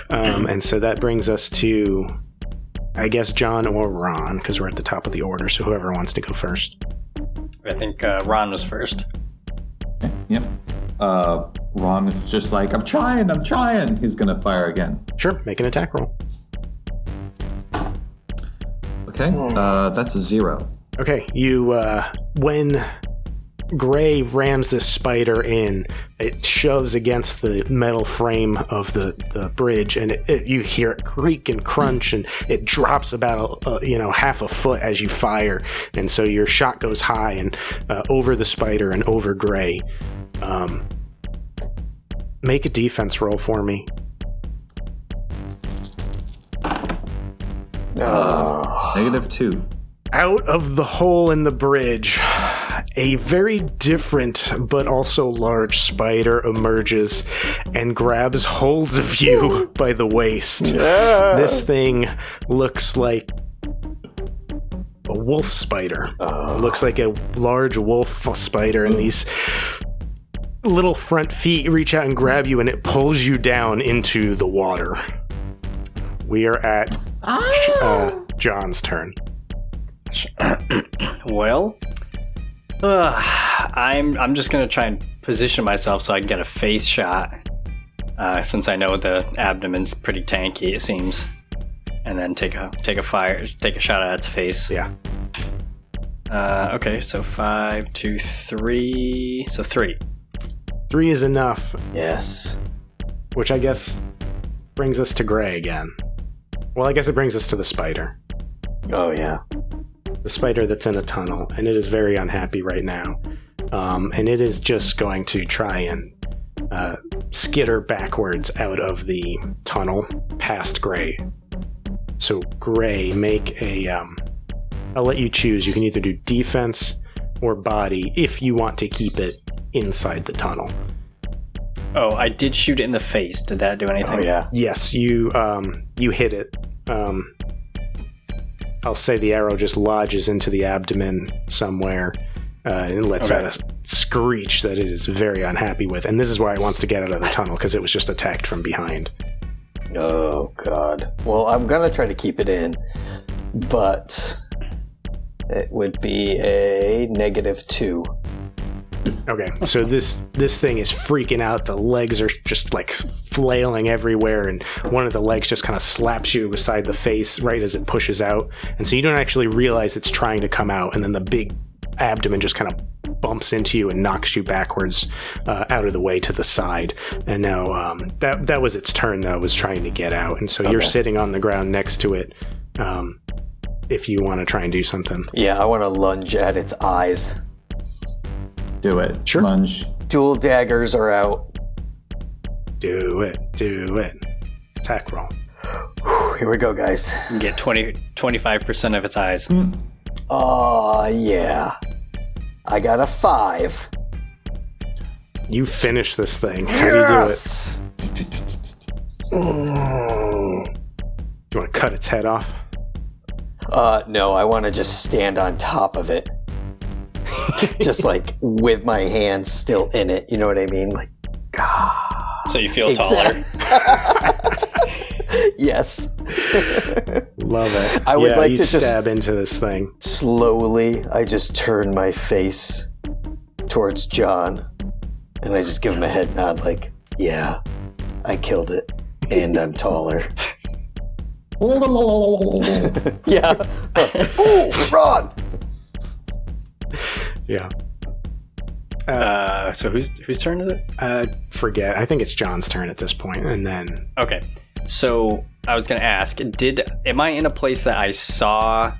And so that brings us to, I guess, John or Ron, because we're at the top of the order, so whoever wants to go first. I think Ron was first. Okay, yep. Ron is just like, I'm trying. He's going to fire again. Sure, make an attack roll. Okay, that's a 0. Okay, you, when Gray rams this spider in, it shoves against the metal frame of the bridge, and you hear it creak and crunch, and it drops about half a foot as you fire, and so your shot goes high and over the spider and over Gray. Make a defense roll for me. -2. Out of the hole in the bridge, a very different but also large spider emerges and grabs holds of you by the waist. This thing looks like a wolf spider. It looks like a large wolf spider, and these little front feet reach out and grab you, and it pulls you down into the water. We are at John's turn. Well, I'm just gonna try and position myself so I can get a face shot, since I know the abdomen's pretty tanky, it seems, and then take a shot at its face. Yeah. Okay, so 5, 2, 3, so 3. 3 is enough. Yes. Which I guess brings us to Gray again. Well, I guess it brings us to the spider. Oh, yeah. The spider that's in a tunnel, and it is very unhappy right now. And it is just going to try and skitter backwards out of the tunnel past Gray. So Gray, make a... I'll let you choose. You can either do defense or body if you want to keep it inside the tunnel. Oh, I did shoot it in the face. Did that do anything? Oh, yeah. Yes, you hit it. I'll say the arrow just lodges into the abdomen somewhere and lets out a screech that it is very unhappy with. And this is why it wants to get out of the tunnel, because it was just attacked from behind. Oh, God. Well, I'm going to try to keep it in, but it would be a -2. Okay, so this thing is freaking out. The legs are just like flailing everywhere, and one of the legs just kind of slaps you beside the face right as it pushes out. And so you don't actually realize it's trying to come out, and then the big abdomen just kind of bumps into you and knocks you backwards out of the way to the side. And now that was its turn, though, was trying to get out. And so you're sitting on the ground next to it if you want to try and do something. Yeah, I want to lunge at its eyes. Do it. Sure. Lunge. Dual daggers are out. Do it. Attack roll. Here we go, guys. You can get 25% of its eyes. Yeah. I got a 5. You finish this thing. Yes! How do you do it? Do you want to cut its head off? No, I want to just stand on top of it. Just like with my hands still in it. You know what I mean? Like, So you feel taller. Yes. Love it. I would like you to stab just into this thing. slowly, I just turn my face towards John and I just give him a head nod like, yeah, I killed it and I'm taller. Yeah. Oh, Ron! Yeah. So whose turn is it? Forget. I think it's John's turn at this point, and then Okay. So I was gonna ask, am I in a place that I saw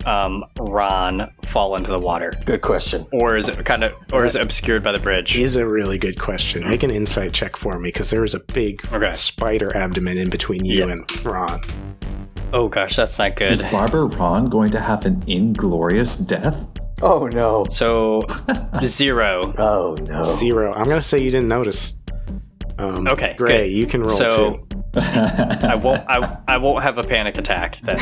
Ron fall into the water? Good question. Or is it obscured by the bridge? is a really good question. Make an insight check for me, because there was a big spider abdomen in between you and Ron. Oh gosh, that's not good. Is Barber Ron going to have an inglorious death? Oh, no. So 0. Oh, no. 0. I'm going to say you didn't notice. Okay, Gray, good. you can roll So too. I won't have a panic attack then.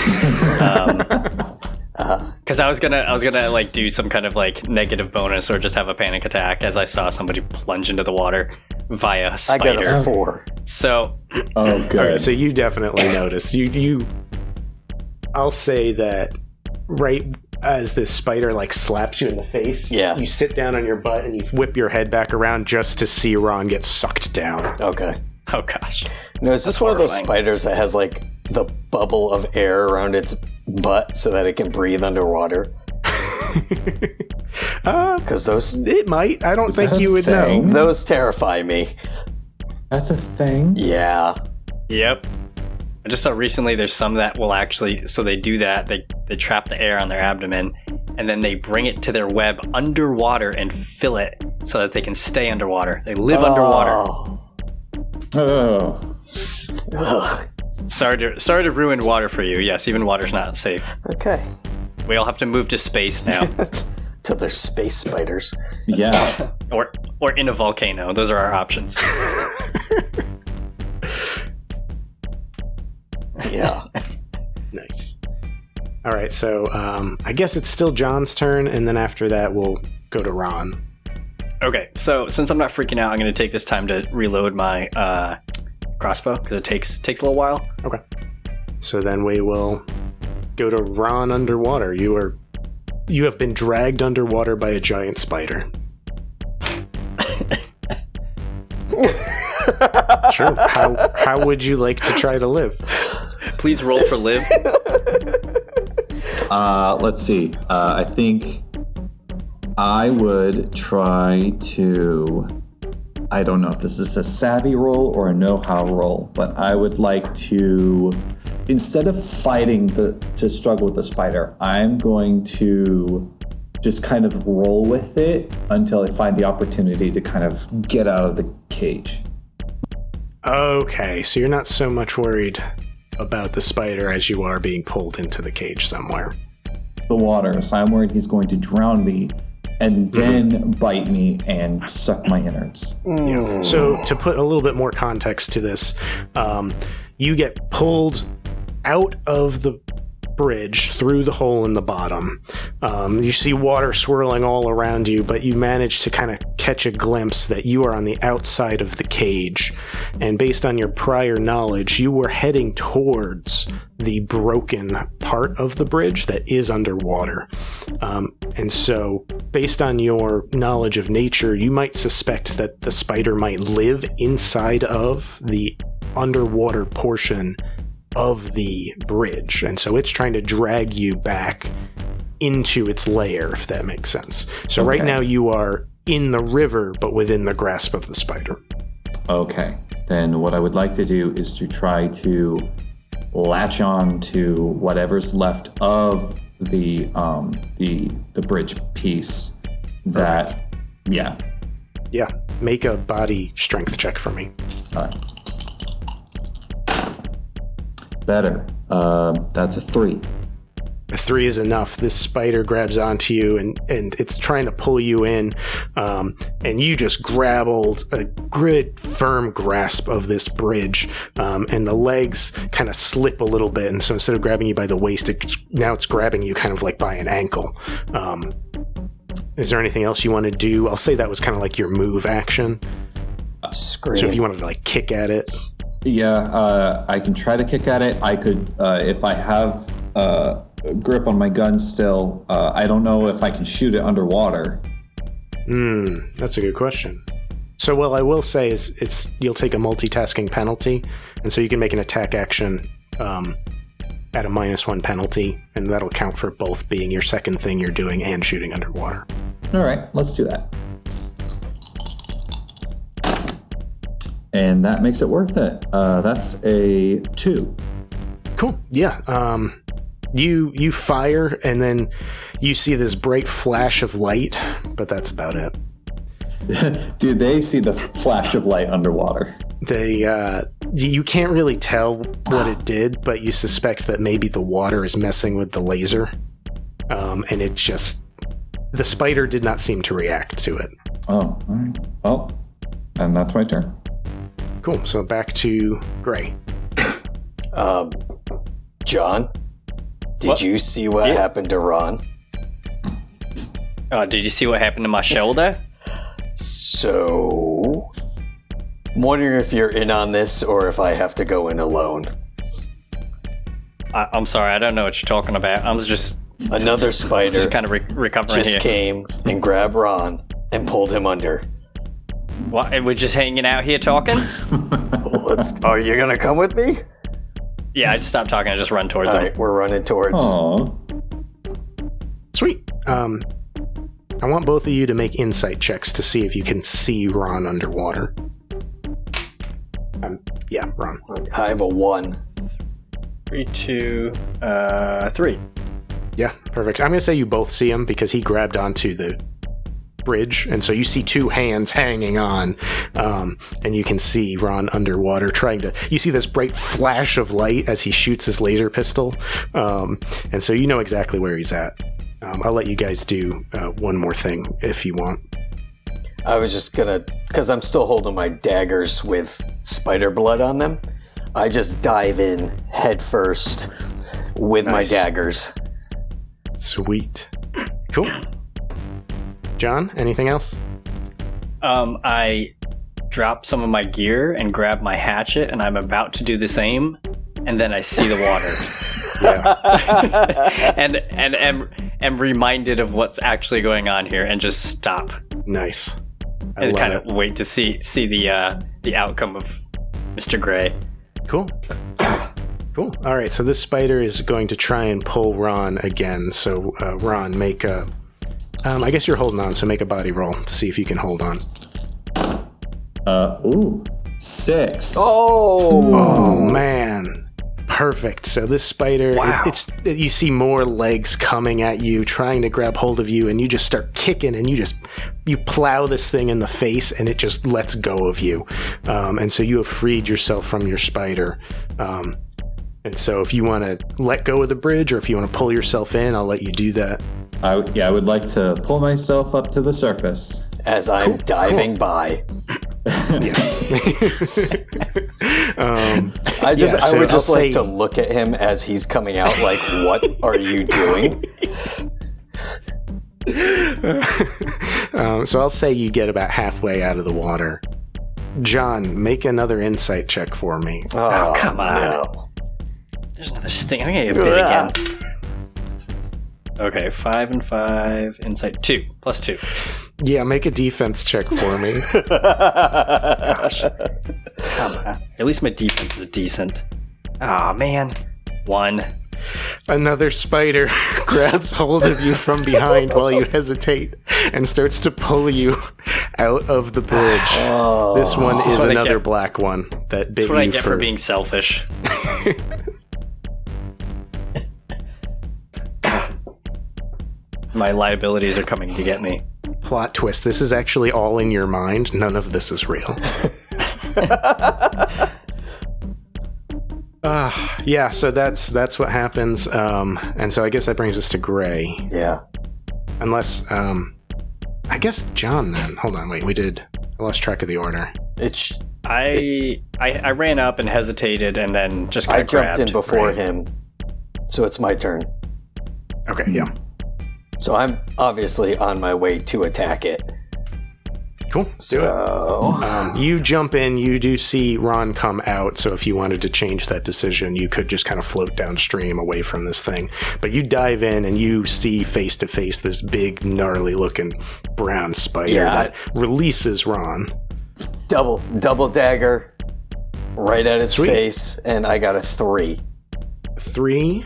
Because I was gonna like do some kind of like negative bonus or just have a panic attack as I saw somebody plunge into the water via a spider. I got a 4. So Oh, good. Okay, so you definitely notice. You I'll say that right as this spider like slaps you in the face, Yeah. you sit down on your butt and you whip your head back around just to see Ron get sucked down. Okay. oh gosh. No, is this one of those Horrifying. spiders that has like the bubble of air around its butt so that it can breathe underwater? Because those It might. I don't Is think that you a would thing? know. those terrify me. That's a thing? Yeah. Yep. I just saw recently there's some that will actually, so they do that, they trap the air on their abdomen, and then they bring it to their web underwater and fill it so that they can stay underwater. They live underwater. Oh. Ugh. Sorry to ruin water for you. Yes, even water's not safe. Okay. We all have to move to space now. Till they're space spiders. Yeah. or in a volcano. Those are our options. Yeah. Nice. All right, so I guess it's still John's turn, and then after that we'll go to Ron. Okay, so since I'm not freaking out, I'm going to take this time to reload my crossbow because it takes a little while. Okay. So then we will go to Ron underwater. You have been dragged underwater by a giant spider. Sure. How would you like to try to live? Please roll for live. Let's see. I think I would try to... I don't know if this is a savvy roll or a know-how roll, but I would like to... Instead of fighting to struggle with the spider, I'm going to just kind of roll with it until I find the opportunity to kind of get out of the cage. Okay, so you're not so much worried about the spider as you are being pulled into the cage somewhere. The water, so I'm worried he's going to drown me and then bite me and suck my innards. Yeah. So to put a little bit more context to this, you get pulled out of the bridge through the hole in the bottom. You see water swirling all around you, but you manage to kind of catch a glimpse that you are on the outside of the cage. And based on your prior knowledge, you were heading towards the broken part of the bridge that is underwater. And so, based on your knowledge of nature, you might suspect that the spider might live inside of the underwater portion of the bridge, and so it's trying to drag you back into its lair, if that makes sense. So Okay. right now you are in the river, but within the grasp of the spider. Okay, then what I would like to do is to try to latch on to whatever's left of the bridge piece that Yeah. Yeah. Make a body strength check for me. All right. Better. That's a 3. A 3 is enough. This spider grabs onto you and it's trying to pull you in. And you just grab a good, firm grasp of this bridge. And the legs kind of slip a little bit. And so instead of grabbing you by the waist, now it's grabbing you kind of like by an ankle. Is there anything else you want to do? I'll say that was kind of like your move action. Scream. So if you wanted to like kick at it. Yeah, I can try to kick at it. I could, if I have grip on my gun still, I don't know if I can shoot it underwater. That's a good question. So what I will say is you'll take a multitasking penalty, and so you can make an attack action at a -1 penalty, and that'll count for both being your second thing you're doing and shooting underwater. All right, let's do that. And that makes it worth it. That's a 2. Cool. Yeah. You fire, and then you see this bright flash of light, but that's about it. Do they see the flash of light underwater? You can't really tell what it did, but you suspect that maybe the water is messing with the laser. And it just... The spider did not seem to react to it. Oh, all right. Well, and that's my turn. Cool. So back to Gray. John, did you see what happened to Ron? Did you see what happened to my shoulder? So, I'm wondering if you're in on this or if I have to go in alone. I'm sorry, I don't know what you're talking about. I'm just... Another spider just kind of recovering just here. came and grabbed Ron and pulled him under. What? We're just hanging out here talking? Are you gonna come with me? Yeah, I just stopped talking. I just run towards All him. right, we're running towards. Aww. Sweet. I want both of you to make insight checks to see if you can see Ron underwater. Yeah, Ron. I have a 1. 3, 2, 3. Yeah, perfect. I'm going to say you both see him because he grabbed onto the bridge, and so you see 2 hands hanging on, and you can see Ron underwater you see this bright flash of light as he shoots his laser pistol, and so you know exactly where he's at. I'll let you guys do one more thing if you want. I was just gonna, because I'm still holding my daggers with spider blood on them, I just dive in head first with my daggers. Sweet. Cool. John, anything else? I drop some of my gear and grab my hatchet, and I'm about to do the same, and then I see the water. Yeah. and am reminded of what's actually going on here, and just stop. Nice. And kind of wait to see the outcome of Mr. Gray. Cool. Cool. All right, so this spider is going to try and pull Ron again. So, Ron, make a... I guess you're holding on, so make a body roll to see if you can hold on. 6. Oh, man. Perfect. So this spider, wow. You see more legs coming at you, trying to grab hold of you, and you just start kicking, and you plow this thing in the face, and it just lets go of you. And so you have freed yourself from your spider. And so if you want to let go of the bridge, or if you want to pull yourself in, I'll let you do that. I would like to pull myself up to the surface. As I'm diving by. Yes. I would just like to look at him as he's coming out like, what are you doing? So I'll say you get about halfway out of the water. John, make another insight check for me. Oh, come on. No. There's another sting. I'm going to get bit again. Okay, 5 and 5. Insight 2. Plus 2. Yeah, make a defense check for me. Gosh. Come on. At least my defense is decent. Aw, man. 1. Another spider grabs hold of you from behind while you hesitate and starts to pull you out of the bridge. This one is another black one that bit you. That's what I get for being selfish. My liabilities are coming to get me. Plot twist. This is actually all in your mind. None of this is real. Yeah, so that's what happens. And so I guess that brings us to Gray. Yeah. Unless, I guess John then. Hold on, wait, I lost track of the order. I ran up and hesitated and then just kind I of grabbed. jumped in before him, so it's my turn. Okay, yeah. So I'm obviously on my way to attack it. Cool. Do it. You jump in, you do see Ron come out, so if you wanted to change that decision, you could just kind of float downstream away from this thing. But you dive in and you see face to face this big, gnarly looking brown spider that releases Ron. Double dagger right at its face, and I got a 3. 3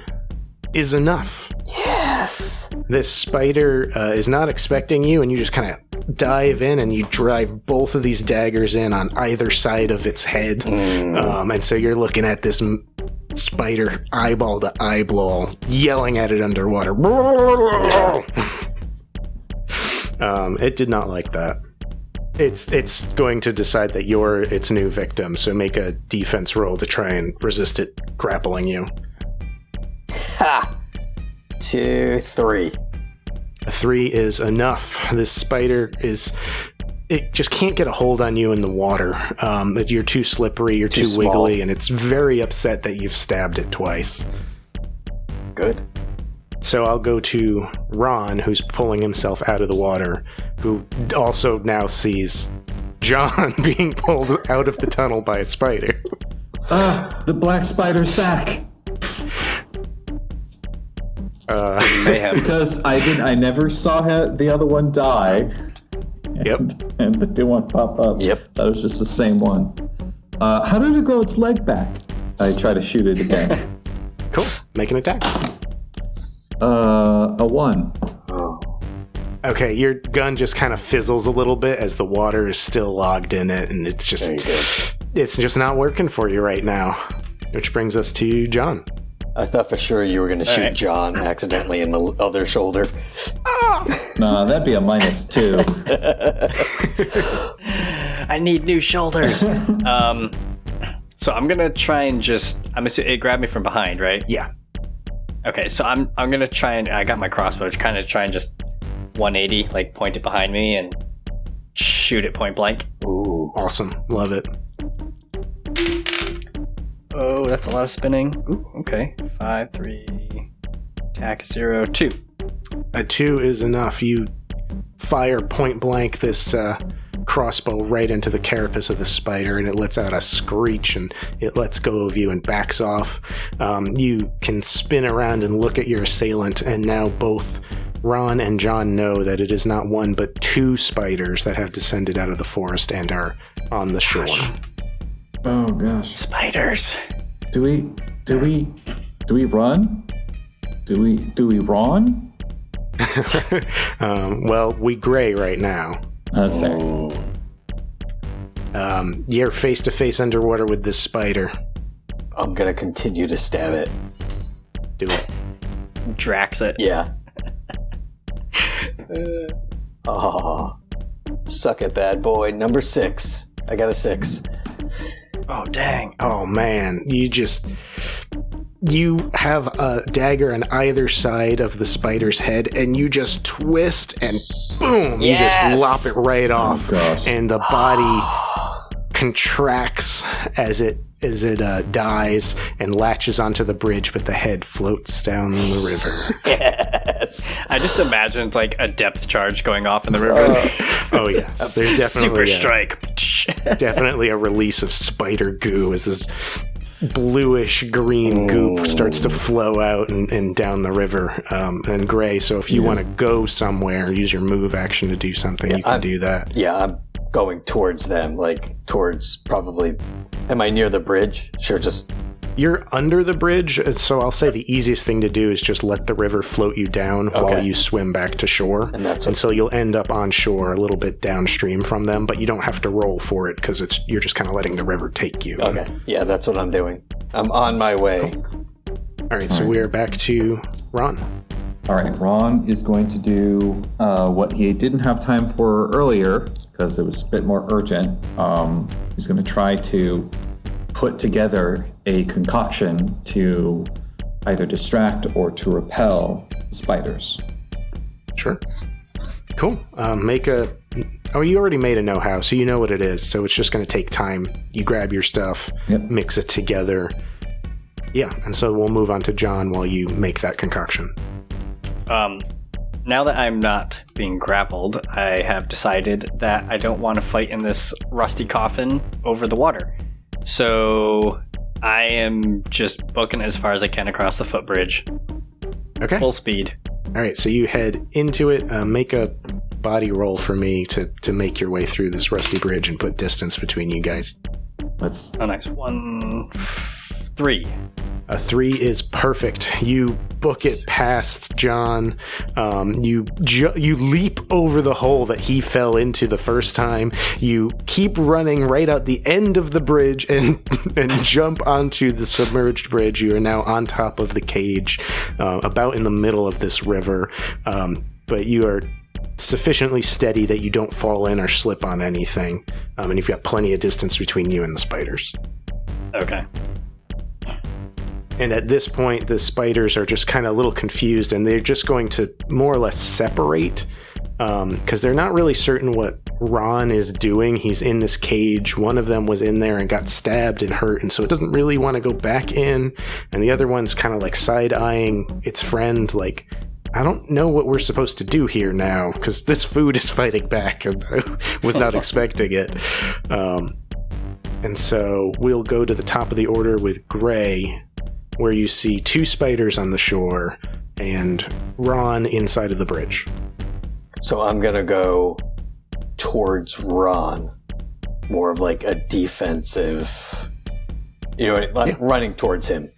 is enough. Yes. This spider is not expecting you, and you just kind of dive in and you drive both of these daggers in on either side of its head. And so you're looking at this spider eyeball to eyeball, yelling at it underwater. It did not like that. It's going to decide that you're its new victim, so make a defense roll to try and resist it grappling you. Ha! 2, 3. A 3 is enough. This spider it just can't get a hold on you in the water. You're too slippery, you're too wiggly, and it's very upset that you've stabbed it twice. Good. So I'll go to Ron, who's pulling himself out of the water, who also now sees John being pulled out of the tunnel by a spider. The black spider's back. Mayhem. Because I never saw the other one die. And the new one pop up. Yep. That was just the same one. How did it grow its leg back? I try to shoot it again. Cool. Make an attack. A 1. Okay, your gun just kind of fizzles a little bit as the water is still logged in it, and it's just not working for you right now. Which brings us to John. I thought for sure you were going to shoot John accidentally in the other shoulder. Nah, that'd be a -2. I need new shoulders. So I'm gonna try and I'm assuming it grabbed me from behind, right? Yeah. Okay, so I'm gonna try and I got my crossbow to kind of try and just 180, like point it behind me and shoot it point blank. Ooh, awesome! Love it. Oh, that's a lot of spinning. Ooh, okay. 5, 3, attack 0, 2. A 2 is enough. You fire point blank this crossbow right into the carapace of the spider, and it lets out a screech, and it lets go of you and backs off. You can spin around and look at your assailant, and now both Ron and John know that it is not one but 2 spiders that have descended out of the forest and are on the shore. Oh gosh. Spiders. Do we run? Do we run? Well, we gray right now. That's fair. You're face to face underwater with this spider. I'm going to continue to stab it. Do it. Drax it. Yeah. Suck it, bad boy. Number 6. I got a 6. Oh, dang. Oh, man. You have a dagger on either side of the spider's head, and you just twist, and boom, you just lop it right off. Gosh. And the body contracts as it dies and latches onto the bridge, but the head floats down the river. Yes. I just imagined like a depth charge going off in the river. Oh, yes. There's definitely Super strike. definitely a release of spider goo as this bluish green goop starts to flow out and down the river and gray. So if you want to go somewhere, use your move action to do something, you can do that. Yeah, I'm going towards them, like towards probably... Am I near the bridge? Sure, just... You're under the bridge, so I'll say the easiest thing to do is just let the river float you down while you swim back to shore. And so you'll end up on shore a little bit downstream from them, but you don't have to roll for it because you're just kind of letting the river take you. Okay, yeah, that's what I'm doing. I'm on my way. All right, so we're back to Ron. All right, Ron is going to do what he didn't have time for earlier because it was a bit more urgent. He's going to try to put together a concoction to either distract or to repel the spiders. Sure. Cool. You already made a know-how, so you know what it is. So it's just going to take time. You grab your stuff, mix it together. Yeah, and so we'll move on to John while you make that concoction. Now that I'm not being grappled, I have decided that I don't want to fight in this rusty coffin over the water. So I am just booking as far as I can across the footbridge. Okay. Full speed. All right, so you head into it. Make a body roll for me to make your way through this rusty bridge and put distance between you guys. Oh, nice. 1, 3. A 3 is perfect. You book it past John. You leap over the hole that he fell into the first time. You keep running right out the end of the bridge and jump onto the submerged bridge. You are now on top of the cage, about in the middle of this river. But you are sufficiently steady that you don't fall in or slip on anything. And you've got plenty of distance between you and the spiders. Okay. And at this point, the spiders are just kind of a little confused, and they're just going to more or less separate because they're not really certain what Ron is doing. He's in this cage. One of them was in there and got stabbed and hurt, and so it doesn't really want to go back in. And the other one's kind of like side-eyeing its friend, like, I don't know what we're supposed to do here now because this food is fighting back, and I was not expecting it. And so we'll go to the top of the order with Gray, where you see 2 spiders on the shore and Ron inside of the bridge. So I'm going to go towards Ron. More of like a defensive, running towards him.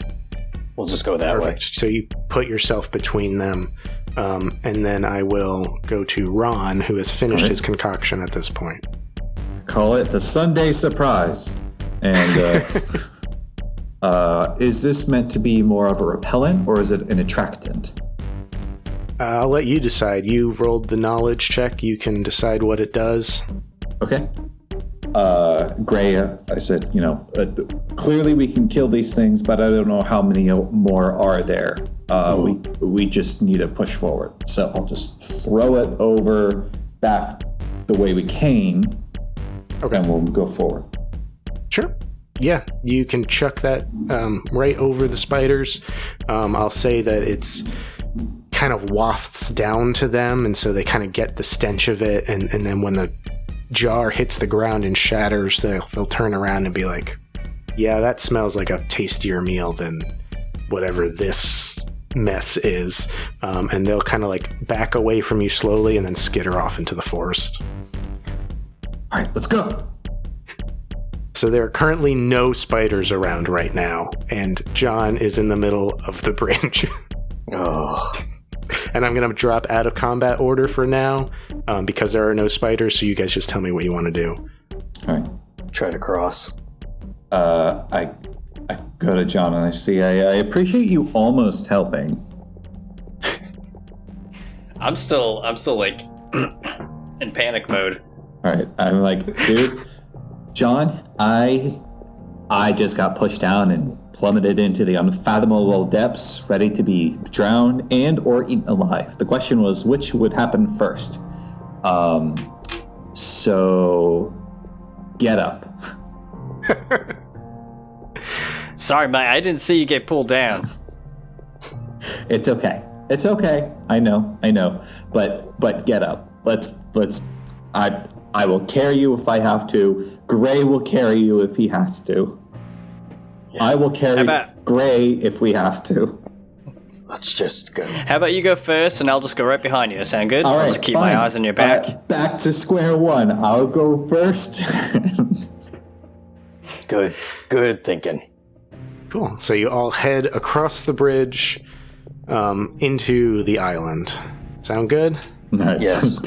We'll just go that way. So you put yourself between them, and then I will go to Ron, who has finished his concoction at this point. Call it the Sunday surprise. And is this meant to be more of a repellent, or is it an attractant? I'll let you decide. You rolled the knowledge check. You can decide what it does. Okay. Gray, I said, clearly we can kill these things, but I don't know how many more are there. We just need to push forward. So I'll just throw it over back the way we came, and we'll go forward. Sure. Yeah, you can chuck that right over the spiders. I'll say that it's kind of wafts down to them, and so they kind of get the stench of it, and then when the jar hits the ground and shatters, they'll turn around and be like, yeah, that smells like a tastier meal than whatever this mess is. And they'll kind of like back away from you slowly and then skitter off into the forest. All right, let's go. So there are currently no spiders around right now, and John is in the middle of the bridge. And I'm going to drop out of combat order for now, because there are no spiders, so you guys just tell me what you want to do. All right. Try to cross. I go to John and I see, I appreciate you almost helping. I'm still like in panic mode. All right. I'm like, dude, John, I just got pushed down and plummeted into the unfathomable depths, ready to be drowned and or eaten alive. The question was, which would happen first? So get up. Sorry, Mike, I didn't see you get pulled down. It's okay. It's okay. I know. But get up. I will carry you if I have to. Gray will carry you if he has to. Yeah. I will carry Gray if we have to. Let's just go. How about you go first, and I'll just go right behind you? Sound good? All right, I'll just keep my eyes on your back. Back to square one. I'll go first. Good thinking. Cool. So you all head across the bridge into the island. Sound good? Nice. Yes.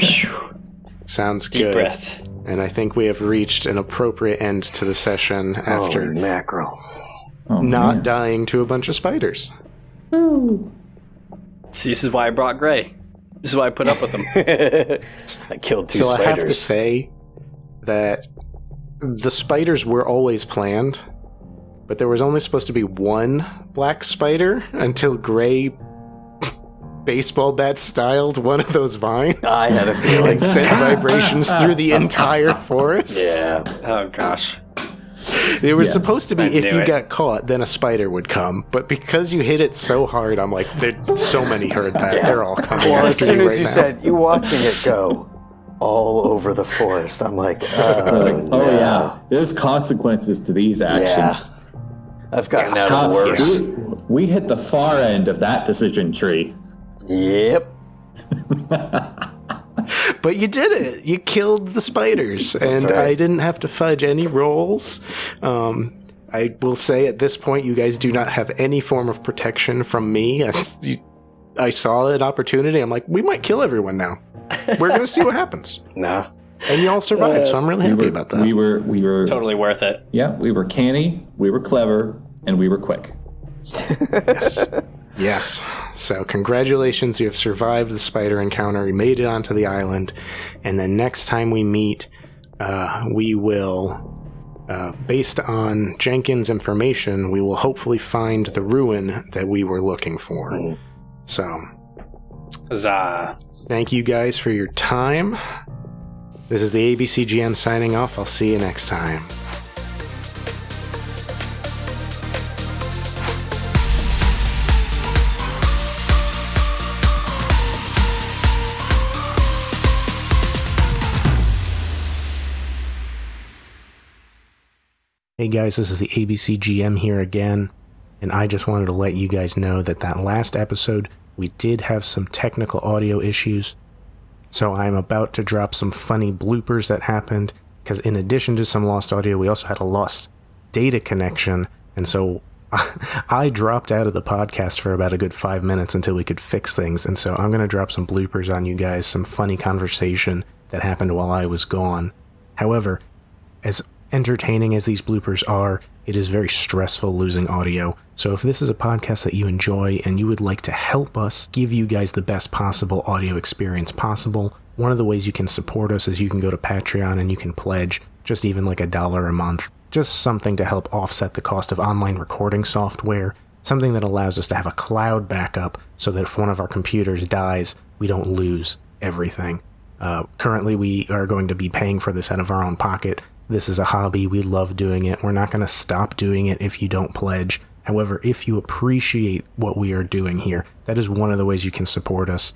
Sounds Deep good. breath. And I think we have reached an appropriate end to the session after Holy mackerel. not dying to a bunch of spiders. Ooh. See, this is why I brought Gray. This is why I put up with him. I killed 2 So spiders. I have to say that the spiders were always planned, but there was only supposed to be 1 black spider until Gray baseball bat styled one of those vines. I had a feeling. And sent vibrations through the entire forest. Yeah. Oh, gosh. It was Yes, supposed to be I if knew you it. got caught, then a spider would come. But because you hit it so hard, I'm like, there's so many heard that. They're all coming Well, as after soon you as right you now. said you watching it go all over the forest, I'm like, oh, Oh yeah, there's consequences to these actions. I've gotten out of the worst. We hit the far end of that decision tree. Yep. But you did it. You killed the spiders, and right. I didn't have to fudge any rolls. I will say at this point, you guys do not have any form of protection from me. I saw an opportunity. I'm like, we might kill everyone now. We're going to see what happens. Nah. And you all survived, so I'm really happy about that. We were Totally worth it. Yeah, we were canny, we were clever, and we were quick. Yes. So congratulations, you have survived the spider encounter. You made it onto the island. And then next time we meet, we will, based on Jenkins' information, we will hopefully find the ruin that we were looking for. So Huzzah. thank you guys for your time. This is the ABCGM signing off. I'll see you next time. Hey guys, this is the ABCGM here again, and I just wanted to let you guys know that last episode, we did have some technical audio issues, so I'm about to drop some funny bloopers that happened, because in addition to some lost audio, we also had a lost data connection, and so I dropped out of the podcast for about a good 5 minutes until we could fix things, and so I'm going to drop some bloopers on you guys, some funny conversation that happened while I was gone. However, as entertaining as these bloopers are, it is very stressful losing audio. So if this is a podcast that you enjoy and you would like to help us give you guys the best possible audio experience possible, one of the ways you can support us is you can go to Patreon and you can pledge just even like $1 a month. Just something to help offset the cost of online recording software, something that allows us to have a cloud backup so that if one of our computers dies, we don't lose everything. Currently, we are going to be paying for this out of our own pocket. This is a hobby. We love doing it. We're not going to stop doing it if you don't pledge. However, if you appreciate what we are doing here, that is one of the ways you can support us.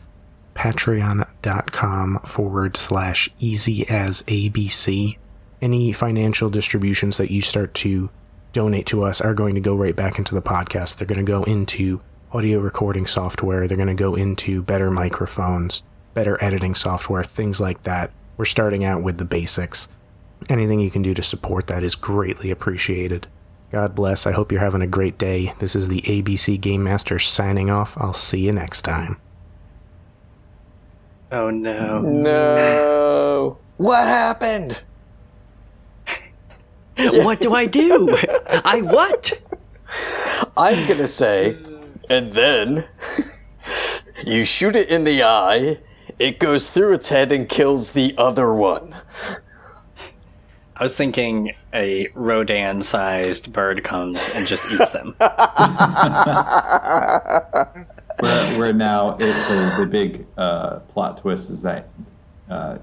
Patreon.com/easyasabc. Any financial distributions that you start to donate to us are going to go right back into the podcast. They're going to go into audio recording software. They're going to go into better microphones, better editing software, things like that. We're starting out with the basics. Anything you can do to support that is greatly appreciated. God bless. I hope you're having a great day. This is the ABC Game Master signing off. I'll see you next time. Oh no. No. What happened? What do I do? I what? I'm going to say, and then you shoot it in the eye, it goes through its head and kills the other one. I was thinking a Rodan-sized bird comes and just eats them. Where now the big plot twist is that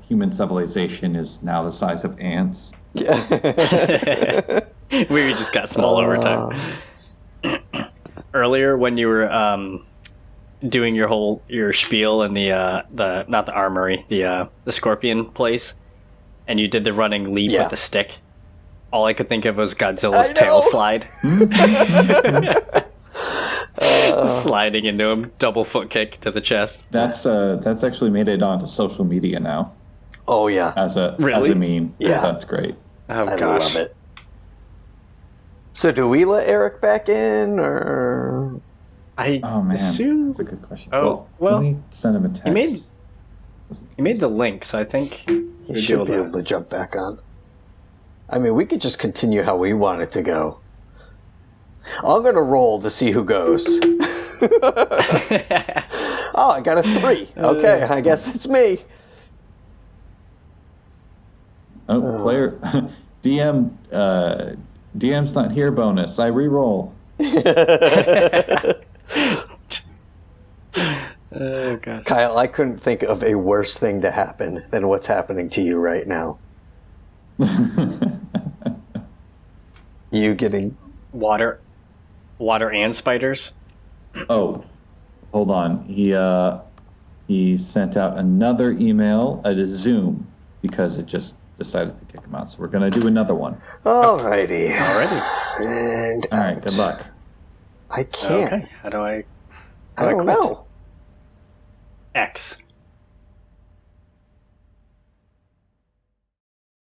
human civilization is now the size of ants. We just got small over time. Earlier, when you were doing your spiel in the not the armory, the scorpion place, and you did the running leap with the stick, all I could think of was Godzilla's tail slide. Sliding into him, double foot kick to the chest. That's actually made it onto social media now Oh, yeah. as a meme. Yeah. That's great. Oh I gosh. love it. So do we let Eric back in, or... I Oh man, assume that's a good question. Oh, well, let me send him a text. he made the link, so I think He should be able to jump back on. I mean, we could just continue how we want it to go. I'm going to roll to see who goes. Oh, I got a 3. Okay, I guess it's me. Oh, player DM's not here bonus. I reroll. Oh gosh. Kyle, I couldn't think of a worse thing to happen than what's happening to you right now. You getting Water and spiders. Oh, hold on. He sent out another email at a Zoom because it just decided to kick him out. So we're gonna do another one. Alrighty. Already. And All right. Good luck. I can't. Okay. How do I I don't quit? know. X.